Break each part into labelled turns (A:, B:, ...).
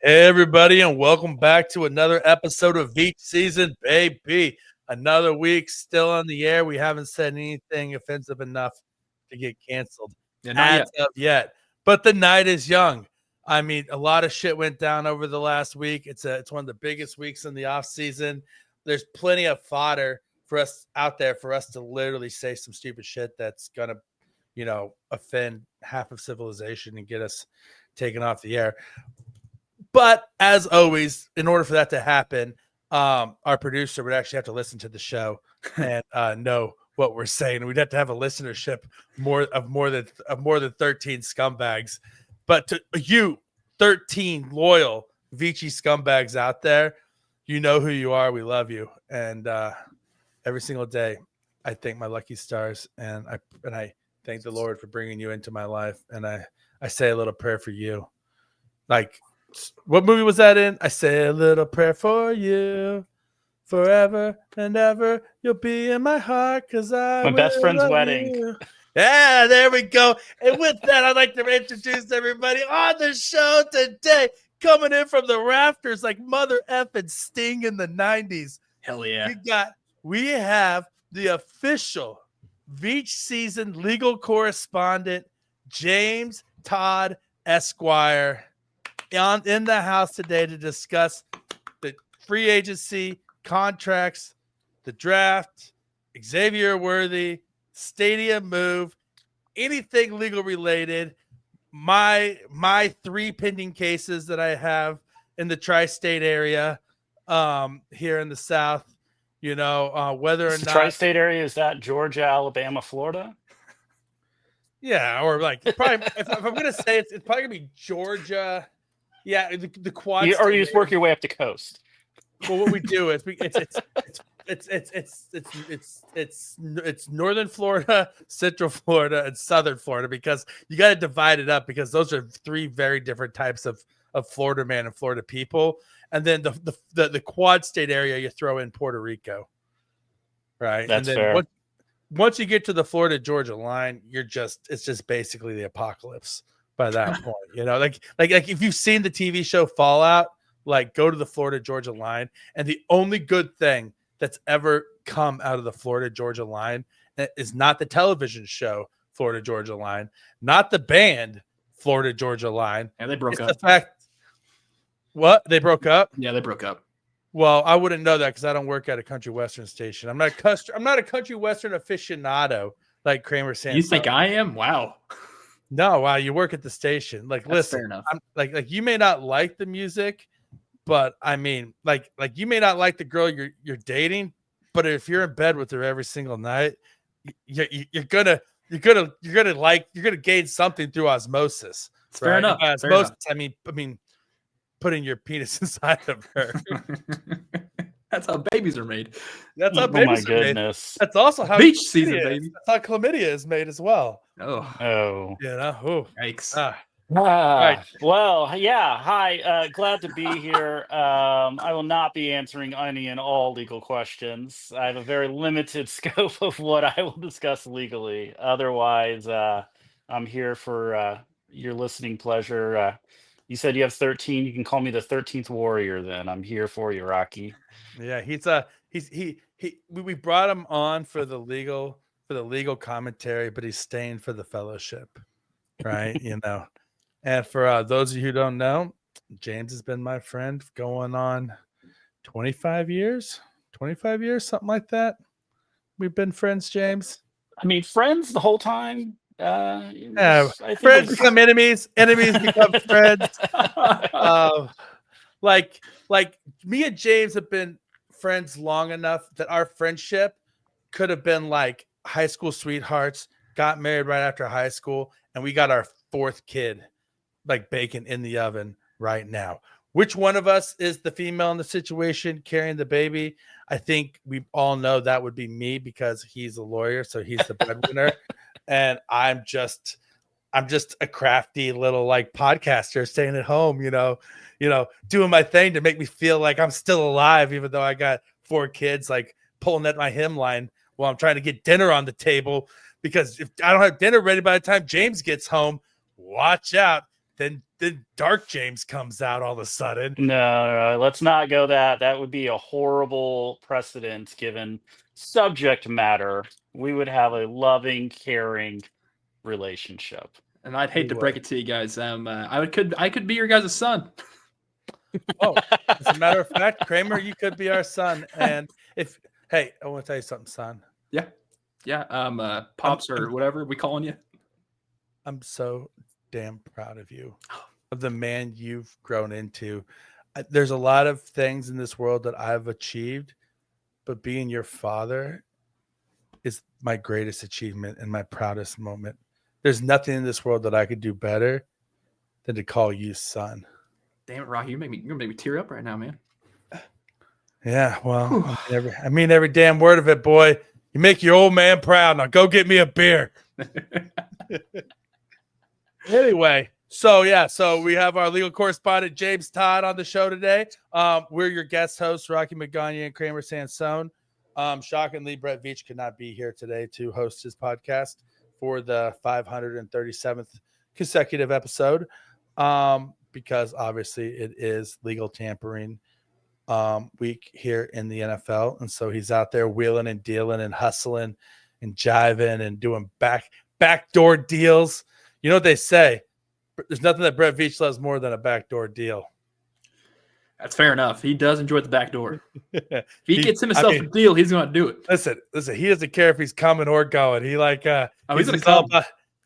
A: Hey, everybody, and welcome back to another episode of Veach season, baby. Another week still on the air. We haven't said anything offensive enough to get canceled as of yet. But the night is young. I mean, a lot of shit went down over the last week. It's one of the biggest weeks in the offseason. There's plenty of fodder for us out there for us to literally say some stupid shit that's going to, offend half of civilization and get us taken off the air. But as always, in order for that to happen, our producer would actually have to listen to the show and know what we're saying. We'd have to have a listenership more than 13 scumbags. But to you, 13 loyal Vici scumbags out there, you know who you are. We love you, and every single day, I thank my lucky stars, and I thank the Lord for bringing you into my life, and I say a little prayer for you, like. What movie was that in? I say a little prayer for you, forever and ever. You'll be in my heart because
B: my best friend's wedding.
A: You. Yeah, there we go. And with that, I'd like to introduce everybody on the show today, coming in from the rafters like Mother effing Sting in the 90s.
C: Hell yeah.
A: We have the official Veach season legal correspondent, James Todd Esquire, in the house today to discuss the free agency, contracts, the draft, Xavier Worthy, stadium move, anything legal related, my 3 pending cases that I have in the tri-state area here in the South, whether or not.
B: The tri-state area, is that Georgia, Alabama, Florida?
A: Yeah, or like probably if I'm going to say it's probably going to be Georgia. Yeah, the quad.
B: Or you just work your way up the coast.
A: Well, what we do is it's northern Florida, central Florida, and southern Florida, because you got to divide it up, because those are 3 very different types of Florida man and Florida people. And then the quad state area, you throw in Puerto Rico, right?
B: That's
A: and then
B: fair.
A: Once you get to the Florida Georgia line, it's just basically the apocalypse. By that point, like if you've seen the TV show Fallout, like go to the Florida Georgia line, and the only good thing that's ever come out of the Florida Georgia line is not the television show Florida Georgia line, not the band Florida Georgia line.
C: And they broke up.
A: The fact, what? They broke up?
C: Yeah, they broke up.
A: Well, I wouldn't know that because I don't work at a country western station. I'm not a country western aficionado like Kramer Sansone.
C: You think I am? Wow.
A: No, wow, you work at the station. Like,
C: That's
A: listen,
C: fair enough.
A: I'm like you may not like the music, but I mean, like you may not like the girl you're dating, but if you're in bed with her every single night, you're gonna gain something through osmosis.
C: It's fair enough.
A: Osmosis. I mean, putting your penis inside of her.
C: That's how babies are made.
A: That's how babies are made. That's also how
C: Veach season, baby.
A: That's how chlamydia is made as well.
B: Oh.
C: Yikes.
A: Right.
B: Well, yeah. Hi. Glad to be here. I will not be answering any and all legal questions. I have a very limited scope of what I will discuss legally. Otherwise, I'm here for your listening pleasure. You said you have 13. You can call me the 13th warrior. Then I'm here for you, Rocky.
A: Yeah, we brought him on for the legal commentary, but he's staying for the fellowship, right? And for those of you who don't know, James has been my friend going on 25 years, something like that. We've been friends, James.
B: I mean, friends the whole time.
A: Friends become enemies. Enemies become friends. Like me and James have been friends long enough that our friendship could have been like high school sweethearts, got married right after high school, and we got our 4th kid like bacon in the oven right now. Which one of us is the female in the situation carrying the baby? I think we all know that would be me, because he's a lawyer, so he's the breadwinner. And I'm just a crafty little like podcaster staying at home, doing my thing to make me feel like I'm still alive, even though I got 4 kids, like pulling at my hemline while I'm trying to get dinner on the table. Because if I don't have dinner ready by the time James gets home, watch out. then Dark James comes out all of a sudden.
B: No, let's not go that. That would be a horrible precedent given subject matter. We would have a loving, caring relationship.
C: And I'd hate to break it to you guys. I could be your guys' son.
A: Oh, as a matter of fact, Kramer, you could be our son. And I want to tell you something, son.
C: Yeah. Pops or whatever we calling you.
A: I'm so damn proud of you, of the man you've grown into. There's a lot of things in this world that I've achieved, but being your father is my greatest achievement and my proudest moment. There's nothing in this world that I could do better than to call you son.
C: Damn it, Rocky, you're gonna make me tear up right now, man.
A: Yeah, well, I mean every damn word of it, boy. You make your old man proud. Now go get me a beer. Anyway, so we have our legal correspondent James Todd on the show today. We're your guest hosts, Rocky Magaña and Kramer Sansone. Shockingly, Brett Veach could not be here today to host his podcast for the 537th consecutive episode. Because obviously it is legal tampering week here in the NFL. And so he's out there wheeling and dealing and hustling and jiving and doing backdoor deals. You know what they say? There's nothing that Brett Veach loves more than a backdoor deal.
C: That's fair enough. He does enjoy the backdoor. If he gets himself a deal, he's going to do it.
A: Listen, he doesn't care if he's coming or going. He's all about,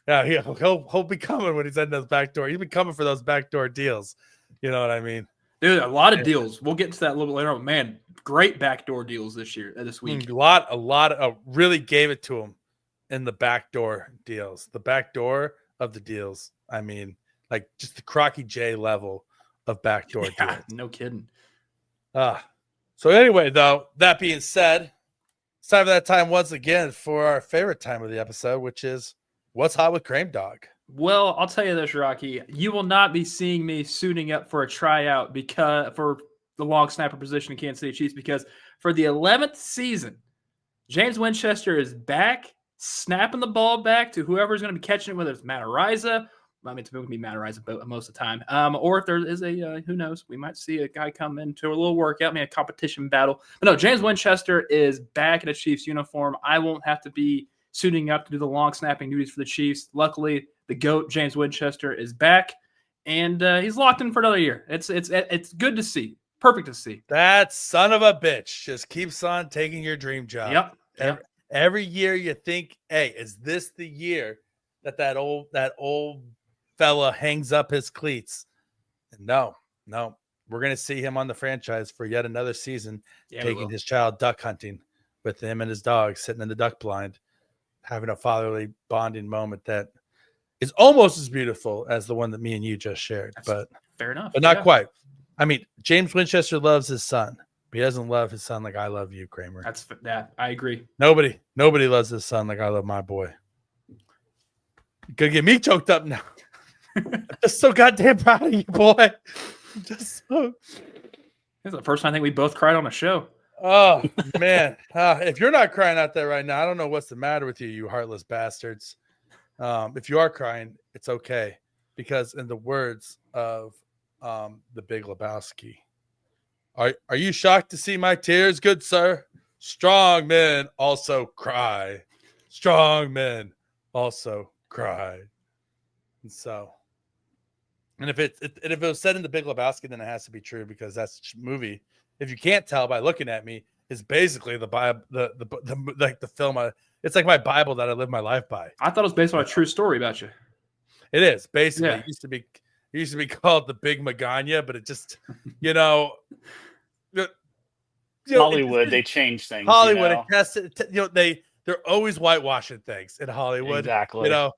A: yeah, he'll be coming when he's in those backdoor. He's been coming for those backdoor deals. You know what I mean?
C: Dude, a lot of deals. We'll get to that a little bit later on. Man, great backdoor deals this week.
A: A lot of really gave it to him in the backdoor deals. The backdoor of the deals. I mean, like just the Crocky J level of backdoor deals.
C: No kidding.
A: So anyway, though, that being said, it's time for that time once again for our favorite time of the episode, which is What's Hot with Krame Dog?
C: Well, I'll tell you this, Rocky. You will not be seeing me suiting up for a tryout for the long snapper position in Kansas City Chiefs because for the 11th season, James Winchester is back, snapping the ball back to whoever's going to be catching it, whether it's Matt Araiza. I mean, it's going to be Matt Araiza most of the time. Or if there is who knows, we might see a guy come into a little workout, maybe a competition battle. But no, James Winchester is back in a Chiefs uniform. I won't have to be suiting up to do the long snapping duties for the Chiefs. Luckily, the GOAT, James Winchester, is back, and he's locked in for another year. It's good to see. Perfect to see.
A: That son of a bitch just keeps on taking your dream job.
C: Yep.
A: Every year you think, hey, is this the year that old fella hangs up his cleats? And no, we're going to see him on the franchise for yet another season, taking his child duck hunting with him and his dog sitting in the duck blind, having a fatherly bonding moment that is almost as beautiful as the one that me and you just shared. But
C: fair enough.
A: But not quite. I mean, James Winchester loves his son, but he doesn't love his son like I love you, Kramer.
C: I agree.
A: Nobody loves his son like I love my boy. You're gonna get me choked up now. I'm just so goddamn proud of you, boy. Just so.
C: This is the first time I think we both cried on a show.
A: Oh man. If you're not crying out there right now, I don't know what's the matter with you, you heartless bastards. If you are crying, it's okay. Because in the words of the Big Lebowski, are you shocked to see my tears, good sir? Strong men also cry. Strong men also cry. And so, and if it was said in the Big Lebowski, then it has to be true because that's the movie. If you can't tell by looking at me, is basically the Bible, the film. It's like my Bible that I live my life by.
C: I thought it was based on a true story about you.
A: It is basically. Yeah. It used to be called the Big Magaña, but it just,
B: Hollywood, they change things.
A: Hollywood, they're always whitewashing things in Hollywood.
B: Exactly.
A: A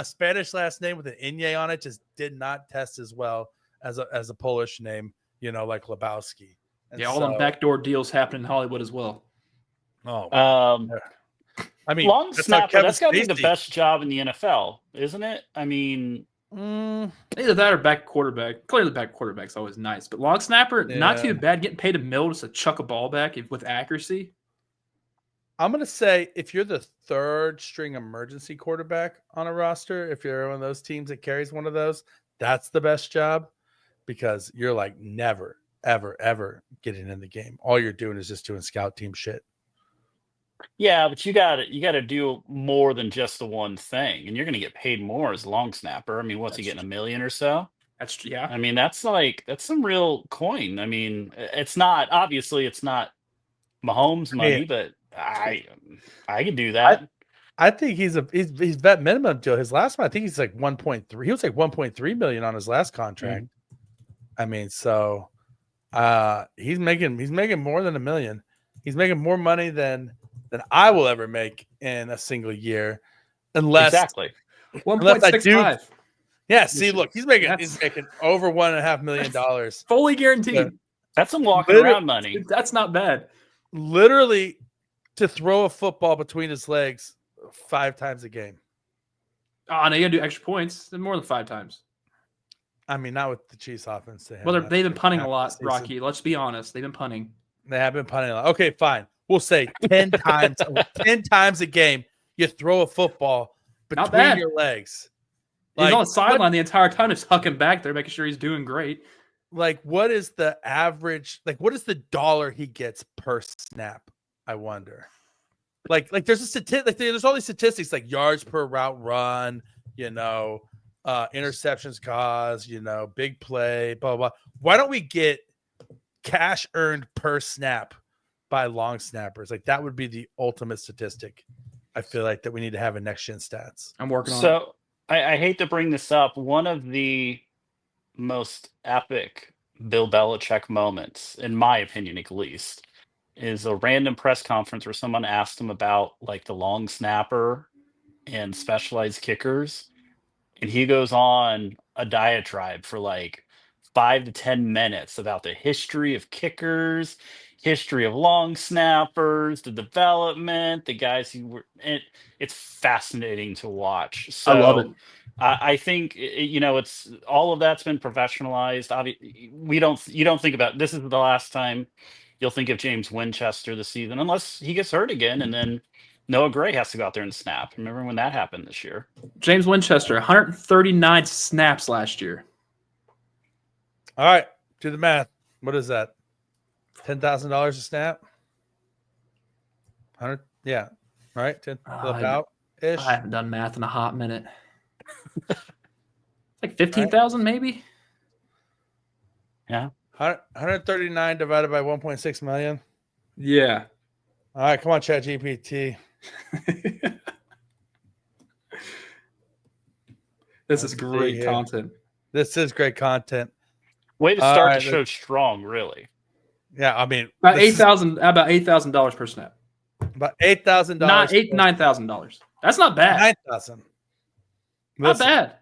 A: Spanish last name with an Inye on it just did not test as well as a Polish name, like Lebowski. And
C: all them backdoor deals happen in Hollywood as well.
B: Oh, I mean, long snapper. That's got to be the best job in the NFL, isn't it? I mean,
C: either that or back quarterback. Clearly, the back quarterback's always nice, but long snapper, not too bad. Getting paid $1 million just to chuck a ball back with accuracy.
A: I'm going to say if you're the third string emergency quarterback on a roster, if you're one of those teams that carries one of those, that's the best job because you're like never, ever, ever getting in the game. All you're doing is just doing scout team shit.
B: Yeah, but you got to do more than just the one thing, and you're going to get paid more as a long snapper. I mean, what's he getting, $1 million or so?
C: Yeah.
B: I mean, that's some real coin. I mean, it's not Mahomes money, but I could do that.
A: I think he's vet minimum deal. His last one, I think he's like 1.3. He was like 1.3 million on his last contract. I mean, so he's making more than $1 million. He's making more money than I will ever make in a single year, unless
B: exactly
C: 1.65.
A: Yeah, see, look, he's making over $1.5 million,
C: fully guaranteed.
B: That's some walking around money.
C: That's not bad.
A: Literally, to throw a football between his legs 5 times a game.
C: Oh, no, you gotta do extra points. More than 5 times.
A: I mean, not with the Chiefs offense.
C: Well, they've been punting a lot, Rocky. Let's be honest. They've been punting.
A: They have been punting a lot. Okay, fine. We'll say 10 times. 10 times a game, you throw a football between your legs.
C: He's on the sideline the entire time, just hucking back there, making sure he's doing great.
A: Like, what is the average? Like, what is the dollar he gets per snap? I wonder. Like there's a statistic. Like, there's all these statistics, like yards per route run. Interceptions caused. Big play. Blah blah. Why don't we get cash earned per snap by long snappers? Like, that would be the ultimate statistic. I feel like that we need to have in next gen stats.
C: I'm working on it.
B: So I hate to bring this up. One of the most epic Bill Belichick moments, in my opinion at least, is a random press conference where someone asked him about like the long snapper and specialized kickers. And he goes on a diatribe for like 5 to 10 minutes about the history of kickers, history of long snappers, the development, the guys who were. It's fascinating to watch. So
C: I love it.
B: I think it's all of that's been professionalized. You don't think about this is the last time you'll think of James Winchester this season, unless he gets hurt again, and then Noah Gray has to go out there and snap. Remember when that happened this year?
C: James Winchester, 139 snaps last year.
A: All right, do the math. What is that? $10,000 a snap? 100? Yeah, right. 10 about ish.
C: I haven't done math in a hot minute. Like 15,000, maybe.
B: Yeah,
A: 139 divided by 1.6 million.
C: Yeah.
A: All right, come on, ChatGPT.
C: This is great content.
A: This is great content.
B: Way to start the show strong, really.
A: Yeah, I mean,
C: about $8,000 per snap.
A: About $8,000.
C: Not $9,000. That's not bad.
A: $9,000.
C: Not bad.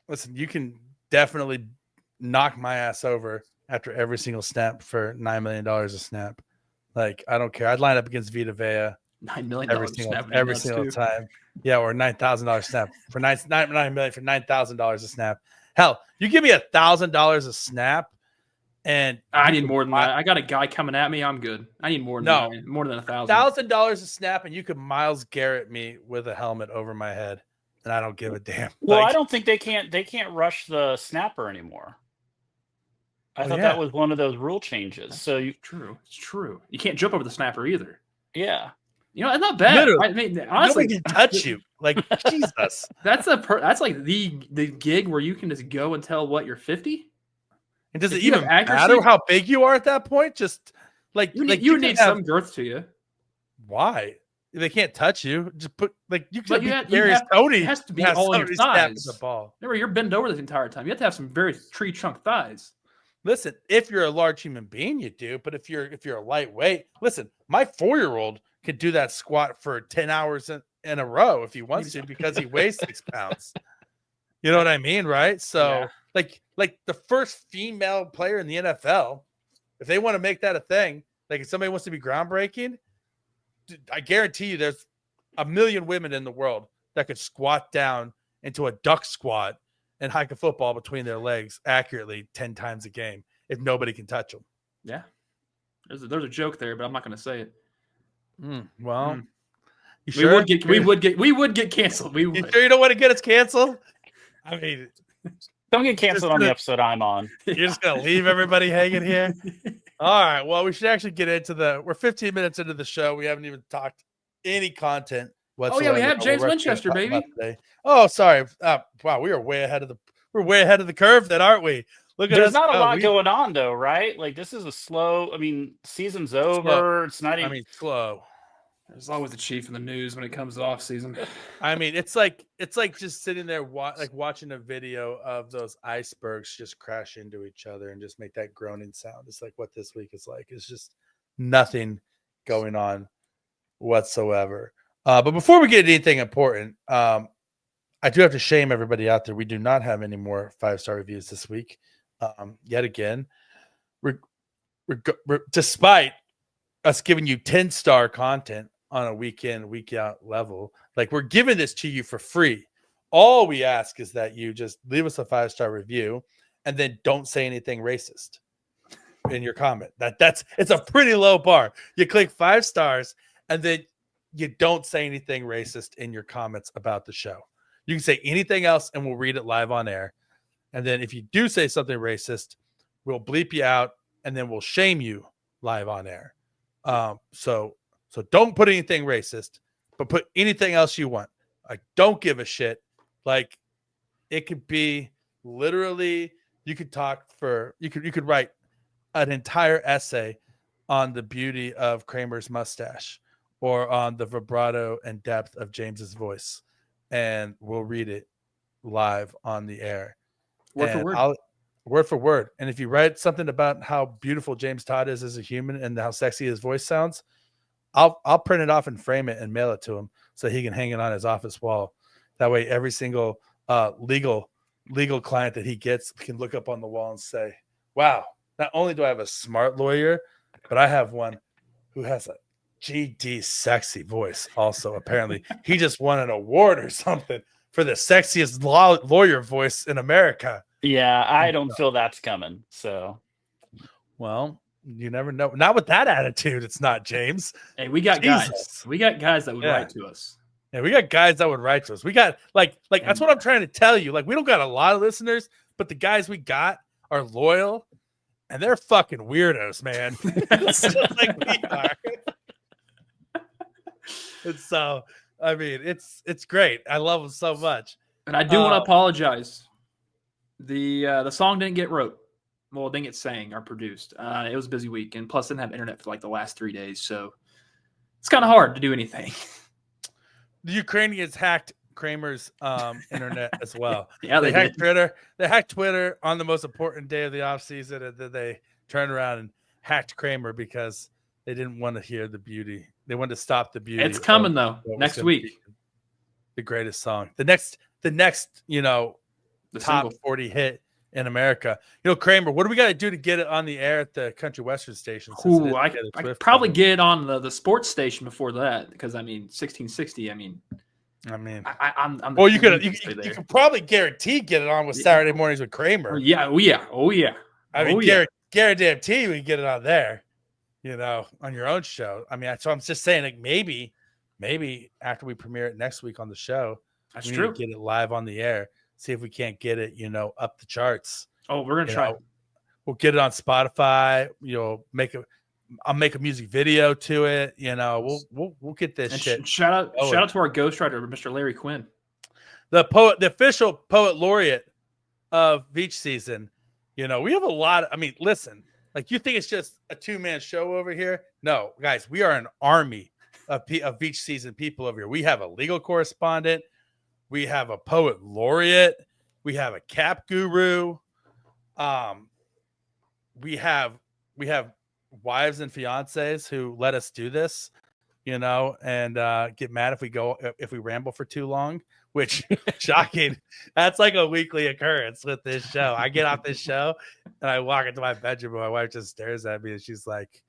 A: Listen, you can definitely knock my ass over after every single snap for $9 million a snap. Like, I don't care. I'd line up against Vita Vea
C: $9 million
A: every single time. Yeah, or $9,000 snap for $9 million for $9,000 a snap. Hell, you give me $1,000 a snap, and
C: I need more than that. I got a guy coming at me. I'm good. I need more than more than $1,000.
A: $1,000 a snap, and you could Myles Garrett me with a helmet over my head, and I don't give a damn.
B: Well, I don't think they can't rush the snapper anymore. I thought that was one of those rule changes. It's
C: true. You can't jump over the snapper either.
B: Yeah.
C: It's not bad.
A: Literally.
C: I mean, honestly,
A: nobody can touch you. Like, Jesus.
C: That's like the gig where you can just go and tell what you're 50.
A: And does it even matter how big you are at that point? Just like
C: you need some girth to you.
A: Why? They can't touch you. Just put you can
C: Tony. It has to be all in your thighs.
A: The ball.
C: Remember, you're bent over this entire time. You have to have some very tree trunk thighs.
A: Listen, if you're a large human being, you do. But if you're a lightweight, listen, my 4-year-old could do that squat for 10 hours in a row if he wants to because he weighs 6 pounds. You know what I mean, right? So, like the first female player in the NFL, if they want to make that a thing, like if somebody wants to be groundbreaking, I guarantee you there's 1 million women in the world that could squat down into a duck squat and hike a football between their legs accurately 10 times a game if nobody can touch them.
C: Yeah. There's a joke there, but I'm not going to say it.
A: Well, you
C: We
A: sure?
C: we would get canceled. We would.
A: You sure you don't want to get us canceled? I mean,
B: Don't get canceled on the episode I'm on.
A: you're just gonna leave everybody hanging here. All right. Well, we should actually get into we're 15 minutes into the show. We haven't even talked any content whatsoever.
C: Oh yeah, we have James Winchester, baby.
A: Oh, sorry. Wow, we're way ahead of the curve, then, aren't we? Look at
B: There's
A: us.
B: not a lot going on though, right? Like this is a slow. I mean, season's over.
A: Slow.
B: It's not even.
A: Slow.
C: There's always the chief in the news when it comes to off season.
A: I mean, it's like just sitting there watching a video of those icebergs just crash into each other and just make that groaning sound. It's like what this week is like. It's just nothing going on whatsoever. But before we get anything important, I do have to shame everybody out there. We do not have any more 5-star reviews this week. Yet again, despite us giving you 10-star content on a week in, week out level, like we're giving this to you for free. All we ask is that you just leave us a 5-star review and then don't say anything racist in your comment. It's a pretty low bar. You click 5 stars and then you don't say anything racist in your comments about the show. You can say anything else and we'll read it live on air. And then if you do say something racist, we'll bleep you out and then we'll shame you live on air. So don't put anything racist, but put anything else you want. I don't give a shit. Like it could be literally, you could write an entire essay on the beauty of Kramer's mustache or on the vibrato and depth of James's voice. And we'll read it live on the air. Word for word. And if you write something about how beautiful James Todd is as a human and how sexy his voice sounds, I'll print it off and frame it and mail it to him so he can hang it on his office wall. That way, every single legal client that he gets can look up on the wall and say, "Wow, not only do I have a smart lawyer, but I have one who has a GD sexy voice." Also, apparently, he just won an award or something for the sexiest lawyer voice in America.
B: Yeah, I don't feel that's coming. So,
A: well. You never know. Not with that attitude. It's not, James.
C: Hey, we got guys. We got guys that would write to us.
A: Yeah, we got guys that would write to us. We got like that's what I'm trying to tell you. Like we don't got a lot of listeners, but the guys we got are loyal, and they're fucking weirdos, man. Just like we are. And so, I mean, it's great. I love them so much.
C: And I do want to apologize. The song didn't get wrote. Well, it didn't get sang or produced. It was a busy week, and plus didn't have internet for like the last 3 days, so it's kind of hard to do anything.
A: The Ukrainians hacked Kramer's internet as well.
C: Yeah,
A: they hacked Twitter. They hacked Twitter on the most important day of the offseason, and then they turned around and hacked Kramer because they didn't want to hear the beauty. They wanted to stop the beauty.
C: It's coming though next week.
A: The greatest song. The next, the top single. 40 hit in America. Kramer, what do we got to do to get it on the air at the country western station?
C: Ooh, I could probably get it on the sports station before that, because 1660. I'm
A: well, you could probably guarantee get it on with Saturday mornings with Kramer.
C: Oh yeah.
A: I mean, guarantee we get it on there. On your own show. I mean, so I'm just saying, like maybe after we premiere it next week on the show,
C: that's
A: we
C: true.
A: Need to get it live on the air. See if we can't get it, up the charts.
C: Oh, we're gonna try.
A: We'll get it on Spotify. I'll make a music video to it. We'll get this shit.
C: Shout out to our ghostwriter, Mr. Larry Quinn,
A: the official poet laureate of Veach season. We have a lot. Listen, like you think it's just a 2-man show over here? No, guys, we are an army of Veach season people over here. We have a legal correspondent. We have a poet laureate. We have a cap guru. We have wives and fiancés who let us do this, and get mad if we ramble for too long, which shocking. That's like a weekly occurrence with this show. I get off this show and I walk into my bedroom and my wife just stares at me and she's like,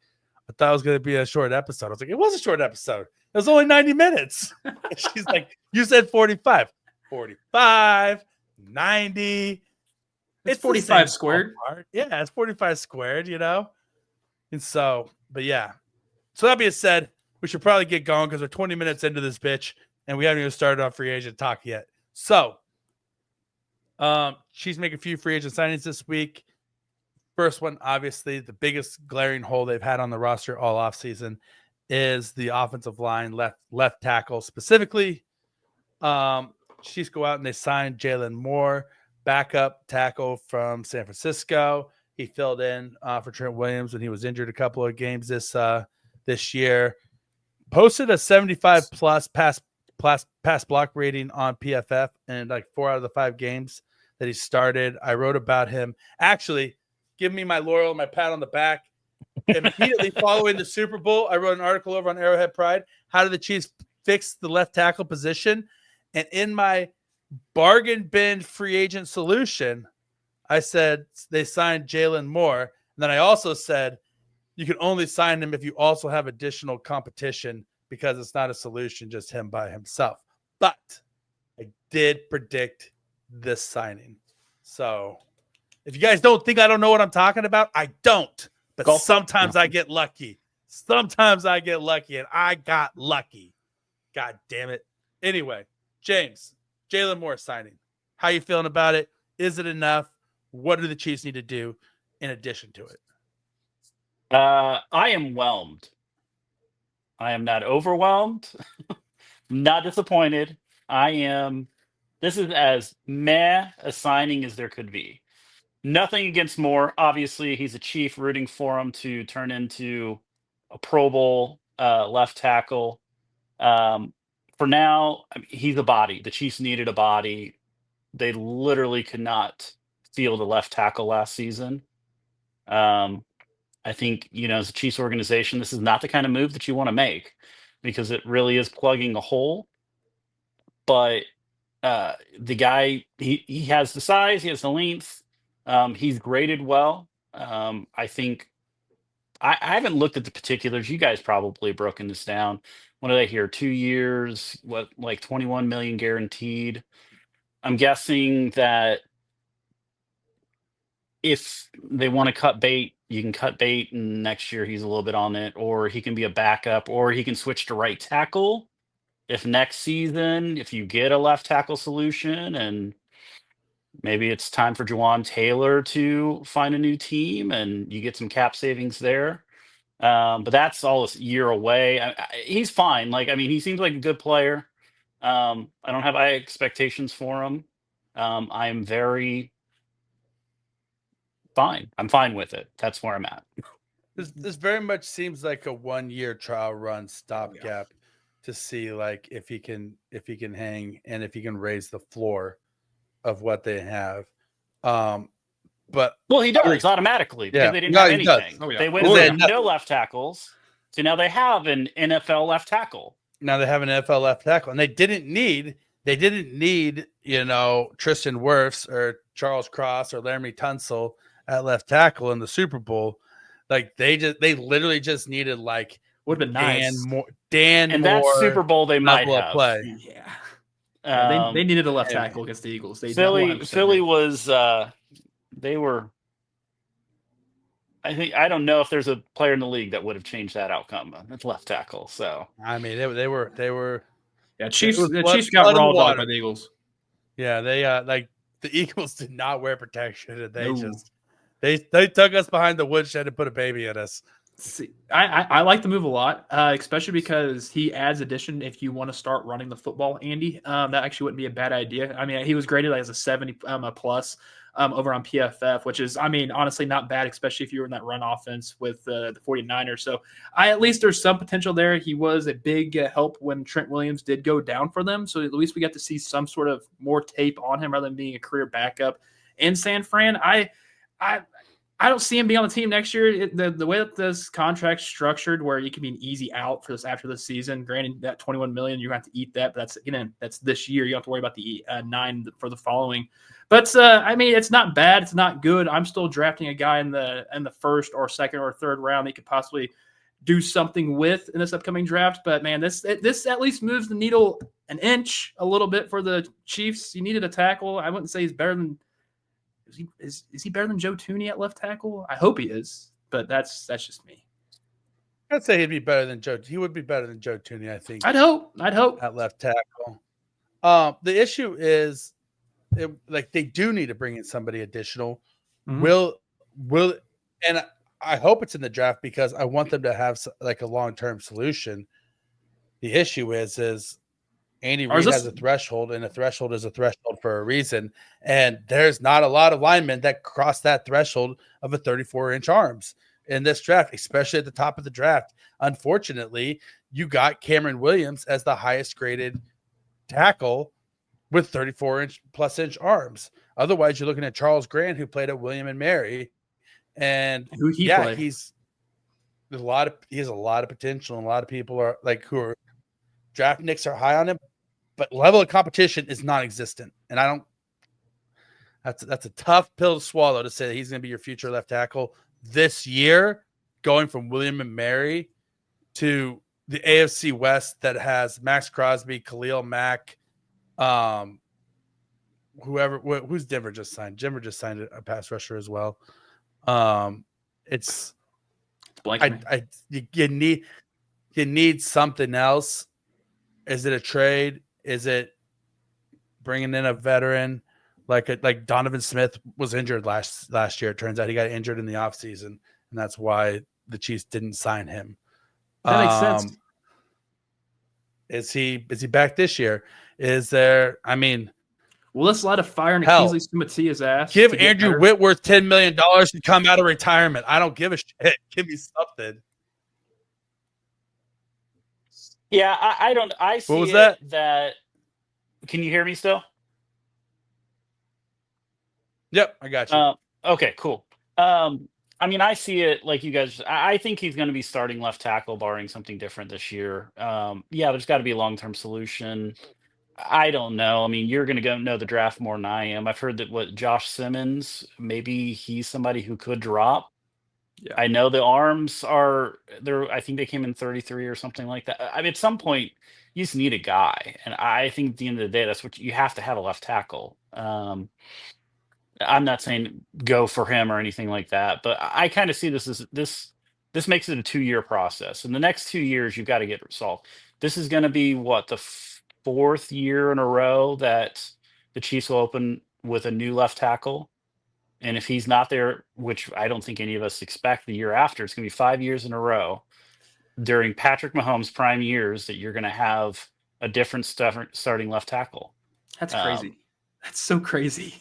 A: "I thought it was going to be a short episode." I was like, "It was a short episode. It was only 90 minutes. She's like, "You said 45. 45, 90.
C: It's 45 squared.
A: Yeah, it's 45 squared, And so, but yeah. So that being said, we should probably get going because we're 20 minutes into this bitch and we haven't even started on free agent talk yet. So, Chiefs make a few free agent signings this week. First one, obviously, the biggest glaring hole they've had on the roster all offseason is the offensive line, left tackle specifically. Chiefs go out and they sign Jalen Moore, backup tackle from San Francisco. He filled in for Trent Williams when he was injured a couple of games this year. Posted a 75 plus pass block rating on PFF in like 4 out of the 5 games that he started. I wrote about him. Actually, give me my laurel, my pat on the back. Immediately following the Super Bowl, I wrote an article over on Arrowhead Pride. How did the Chiefs fix the left tackle position? And in my bargain bin free agent solution, I said they signed Jalen Moore. And then I also said you can only sign him if you also have additional competition because it's not a solution, just him by himself. But I did predict this signing. So if you guys don't think I don't know what I'm talking about, I don't. But sometimes I get lucky. Sometimes I get lucky, and I got lucky. God damn it. Anyway, James, Jalen Moore signing. How you feeling about it? Is it enough? What do the Chiefs need to do in addition to it?
B: I am whelmed. I am not overwhelmed. Not disappointed. This is as meh a signing as there could be. Nothing against Moore. Obviously, he's a Chief, rooting for him to turn into a Pro Bowl left tackle. For now, I mean, he's a body. The Chiefs needed a body. They literally could not field a left tackle last season. I think, as a Chiefs organization, this is not the kind of move that you want to make because it really is plugging a hole. But the guy, he has the size, he has the length. He's graded well. I think I haven't looked at the particulars. You guys probably broken this down. What did I hear? 2 years, like 21 million guaranteed. I'm guessing that if they want to cut bait, you can cut bait, and next year he's a little bit on it, or he can be a backup, or he can switch to right tackle. If next season, if you get a left tackle solution, and maybe it's time for Juwan Taylor to find a new team, and you get some cap savings there. But that's all a year away. He's fine. He seems like a good player. I don't have high expectations for him. I'm very fine. I'm fine with it. That's where I'm at.
A: This very much seems like a 1-year trial run stopgap to see like if he can hang and if he can raise the floor of what they have. But
B: he does automatically because they didn't have anything. They went from no left tackles to now they have an NFL left tackle.
A: Now they have an NFL left tackle, and they didn't need Tristan Wirfs or Charles Cross or Laramie Tunsil at left tackle in the Super Bowl. Like they literally just needed like
C: would have been nice.
B: Dan and Moore that Super Bowl they might have.
C: Play. Yeah. They needed a left tackle against the Eagles.
B: Philly was they were. I don't know if there's a player in the league that would have changed that outcome. It's left tackle. So
A: I mean, they were.
C: Yeah, Chiefs got raw dogged by the Eagles.
A: Yeah, they like the Eagles did not wear protection, and they took us behind the woodshed and put a baby in us.
C: See, I like the move a lot, especially because he adds addition if you want to start running the football, Andy. That actually wouldn't be a bad idea. I mean, he was graded as a 70 plus over on PFF, which is, I mean, honestly not bad, especially if you were in that run offense with the 49ers. So at least there's some potential there. He was a big help when Trent Williams did go down for them. So at least we got to see some sort of more tape on him rather than being a career backup in San Fran. I don't see him being on the team next year. The way that this contract's structured, where you can be an easy out for this after the season. Granted, that $21 million, you have to eat that, but that's this year. You don't have to worry about the $9 million for the following. But I mean, it's not bad. It's not good. I'm still drafting a guy in the first or second or third round that could possibly do something with in this upcoming draft. But man, this at least moves the needle an inch a little bit for the Chiefs. You needed a tackle. I wouldn't say he's better than. Is he better than Joe Thuney at left tackle? I hope he is, but that's just me.
A: I'd say he'd be better than Joe. He would be better than Joe Tooney, I think.
C: I'd hope
A: At left tackle. The issue is, they do need to bring in somebody additional.
C: Mhm.
A: Will, and I hope it's in the draft because I want them to have like a long-term solution. The issue is Andy Reid has a threshold, and a threshold is a threshold for a reason. And there's not a lot of linemen that cross that threshold of a 34-inch arms in this draft, especially at the top of the draft. Unfortunately, you got Cameron Williams as the highest graded tackle with 34-inch plus inch arms. Otherwise, you're looking at Charles Grant, who played at William and Mary, and
C: who he played.
A: he has a lot of potential, and a lot of people are who are draft nicks are high on him, but level of competition is non-existent. And I don't. That's a tough pill to swallow to say that he's going to be your future left tackle this year, going from William and Mary to the AFC West that has Max Crosby, Khalil Mack, who's Denver just signed. Denver just signed a pass rusher as well. It's you need something else. Is it a trade? Is it bringing in a veteran like Donovan Smith was injured last year? It turns out he got injured in the offseason, and that's why the Chiefs didn't sign him.
C: That makes sense.
A: Is he back this year? Is there? I mean,
C: will this light a fire in Kingsley Sumatia's ass?
A: Give Andrew Whitworth $10 million to come out of retirement. I don't give a shit. Give me something.
B: Yeah, I don't. I see
A: what was that?
B: Can you hear me still?
A: Yep, I got you.
B: Okay, cool. I mean, I see it like you guys. I think he's going to be starting left tackle, barring something different this year. Yeah, there's got to be a long-term solution. I don't know. I mean, you're going to go know the draft more than I am. I've heard that Josh Simmons, maybe he's somebody who could drop. Yeah. I know the arms are there. I think they came in 33 or something like that. I mean, at some point, you just need a guy, and I think at the end of the day, that's what you have to have, a left tackle. I'm not saying go for him or anything like that, but I kind of see this as this makes it a 2-year process. In the next 2 years, you've got to get resolved. This is going to be the 4th year in a row that the Chiefs will open with a new left tackle. And if he's not there, which I don't think any of us expect the year after, it's going to be 5 years in a row during Patrick Mahomes' prime years that you're going to have a different starting left tackle.
C: That's crazy. That's so crazy.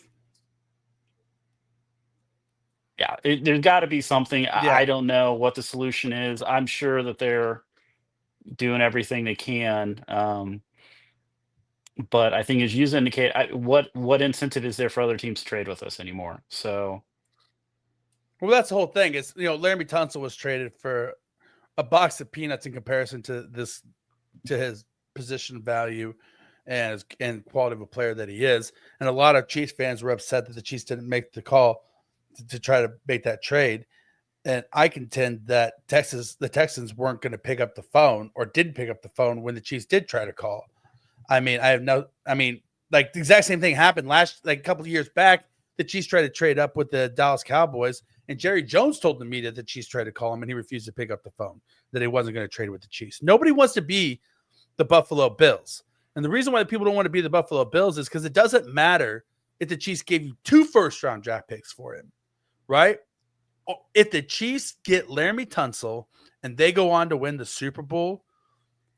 B: Yeah, there's got to be something. Yeah. I don't know what the solution is. I'm sure that they're doing everything they can. But I think, as you indicate, what incentive is there for other teams to trade with us anymore? So,
A: well, that's the whole thing. Is Laramie Tunsil was traded for a box of peanuts in comparison to his position value and quality of a player that he is. And a lot of Chiefs fans were upset that the Chiefs didn't make the call to try to make that trade. And I contend that the Texans weren't going to pick up the phone, or didn't pick up the phone when the Chiefs did try to call. I mean, the exact same thing happened a couple of years back. The Chiefs tried to trade up with the Dallas Cowboys, and Jerry Jones told the media that the Chiefs tried to call him, and he refused to pick up the phone, that he wasn't going to trade with the Chiefs. Nobody wants to be the Buffalo Bills. And the reason why people don't want to be the Buffalo Bills is because it doesn't matter if the Chiefs gave you 2 first-round draft picks for him, right? If the Chiefs get Laramie Tunsil and they go on to win the Super Bowl,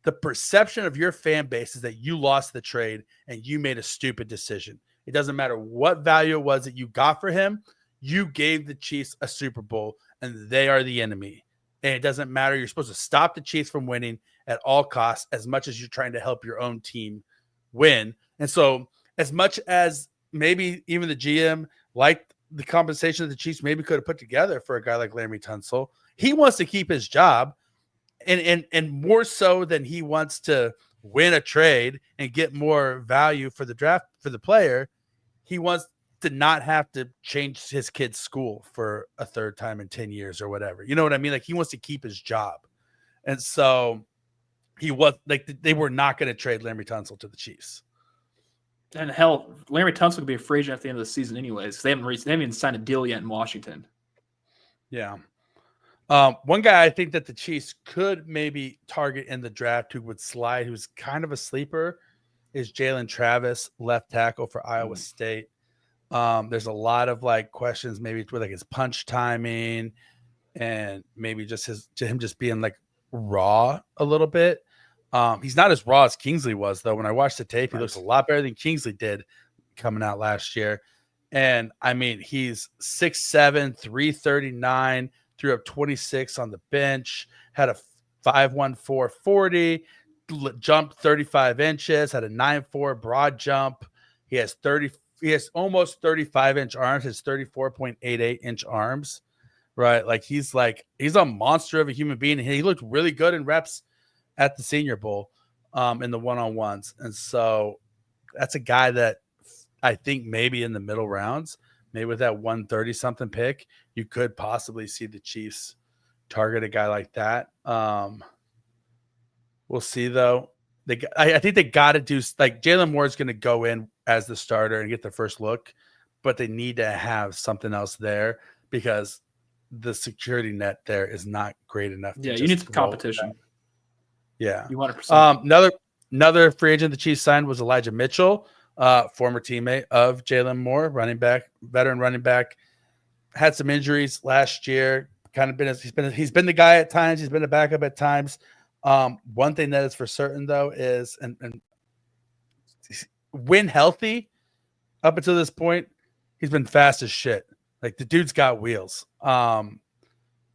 A: the perception of your fan base is that you lost the trade and you made a stupid decision. It doesn't matter what value it was that you got for him. You gave the Chiefs a Super Bowl, and they are the enemy. And it doesn't matter. You're supposed to stop the Chiefs from winning at all costs, as much as you're trying to help your own team win. And so, as much as maybe even the GM liked the compensation that the Chiefs maybe could have put together for a guy like Laramie Tunsil, he wants to keep his job. And more so than he wants to win a trade and get more value for the draft for the player, he wants to not have to change his kid's school for a 3rd time in 10 years or whatever. You know what I mean? Like, he wants to keep his job. And so they were not going to trade Laramie Tunsil to the Chiefs.
C: And hell, Laramie Tunsil could be a free agent at the end of the season anyways. They haven't even signed a deal yet in Washington.
A: Yeah. One guy I think that the Chiefs could maybe target in the draft who would slide, who's kind of a sleeper, is Jalen Travis, left tackle for Iowa State. There's a lot of like questions, maybe with like his punch timing and maybe just him just being like raw a little bit. He's not as raw as Kingsley was, though. When I watched the tape, he looks a lot better than Kingsley did coming out last year. And I mean, he's 6'7", 339, threw up 26 on the bench, had a 5'1", 40, jumped 35 inches, had a 9'4" broad jump. He has almost 35-inch arms, his 34.88-inch arms, right? Like he's a monster of a human being. He looked really good in reps at the Senior Bowl in the one-on-ones. And so that's a guy that I think maybe in the middle rounds, maybe with that 130-something pick, you could possibly see the Chiefs target a guy like that. We'll see, though. I think they got to do – like Jalen Moore's going to go in as the starter and get the first look, but they need to have something else there because the security net there is not great enough.
C: Yeah, you need some competition.
A: Yeah.
C: You 100%.
A: Another free agent the Chiefs signed was Elijah Mitchell, former teammate of Jalen Moore, veteran running back. Had some injuries last year. He's been the guy at times. He's been a backup at times. One thing that is for certain though is and when healthy, up until this point, he's been fast as shit. Like the dude's got wheels.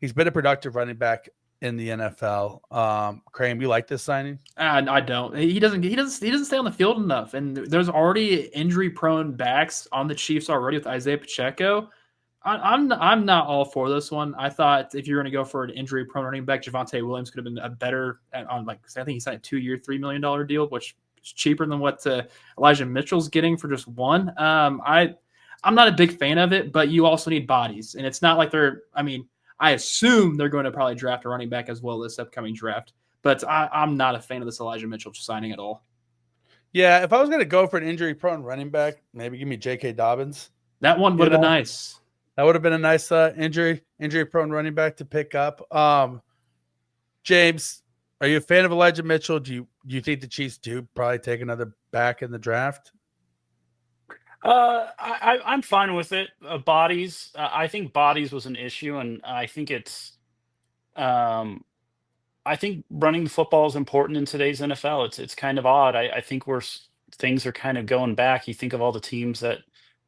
A: He's been a productive running back in the NFL. Krame, you like this signing?
C: I don't. He doesn't stay on the field enough. And there's already injury-prone backs on the Chiefs already with Isaiah Pacheco. I'm not all for this one. I thought if you're going to go for an injury-prone running back, Javonte Williams could have been a better on I think he signed a 2-year, $3 million deal, which is cheaper than what Elijah Mitchell's getting for just one. I'm not a big fan of it, but you also need bodies, and it's not like I assume they're going to probably draft a running back as well this upcoming draft, but I'm not a fan of this Elijah Mitchell signing at all.
A: Yeah, if I was going to go for an injury-prone running back, maybe give me J.K. Dobbins.
C: That one would have been nice.
A: That would have been a nice injury-prone running back to pick up. James, are you a fan of Elijah Mitchell? Do you think the Chiefs do probably take another back in the draft?
B: I'm fine with it. Bodies. I think bodies was an issue, and I think it's. I think running the football is important in today's NFL. It's kind of odd. I think things are kind of going back. You think of all the teams that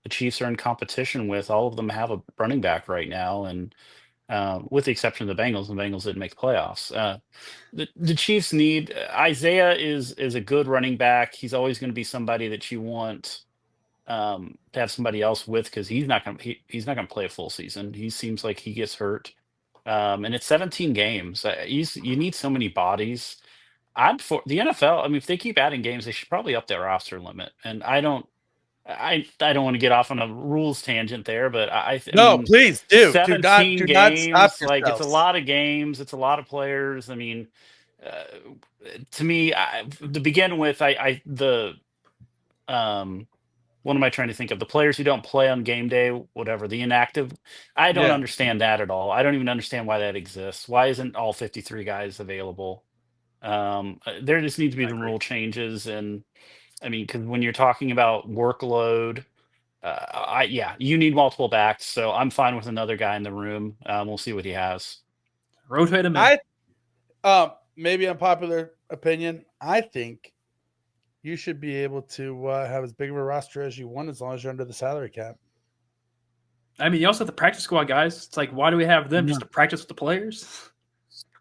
B: the Chiefs are in competition with. All of them have a running back right now, and with the exception of the Bengals didn't make the playoffs. The Chiefs need Isaiah is a good running back. He's always going to be somebody that you want to have somebody else with because he's not going to play a full season. He seems like he gets hurt, and it's 17 games. You need so many bodies. I'm for the NFL. I mean, if they keep adding games, they should probably up their roster limit. And I don't want to get off on a rules tangent there, but I mean,
A: please do.
B: 17
A: do
B: games,
A: not stop
B: like it's a
A: yourselves.
B: lot of games. It's a lot of players. I mean, to me, to begin with, what am I trying to think of? The players who don't play on game day, whatever, the inactive. I don't understand that at all. I don't even understand why that exists. Why isn't all 53 guys available? There just needs to be the rule changes. And I mean, because when you're talking about workload, you need multiple backs. So I'm fine with another guy in the room. We'll see what he has.
C: Rotate him in.
A: Maybe unpopular opinion. I think you should be able to have as big of a roster as you want as long as you're under the salary cap.
C: I mean, you also have the practice squad guys. It's like, why do we have them just to practice with the players?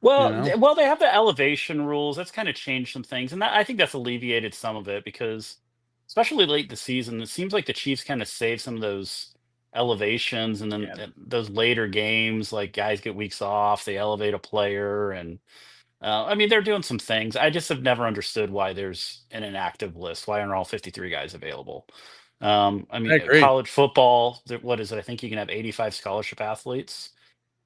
B: Well, they have the elevation rules. That's kind of changed some things, and I think that's alleviated some of it because, especially late in the season, it seems like the Chiefs kind of save some of those elevations, and then those later games, like guys get weeks off, they elevate a player, and I mean they're doing some things. I just have never understood why there's an inactive list. Why aren't all 53 guys available? I mean, college football. What is it? I think you can have 85 scholarship athletes.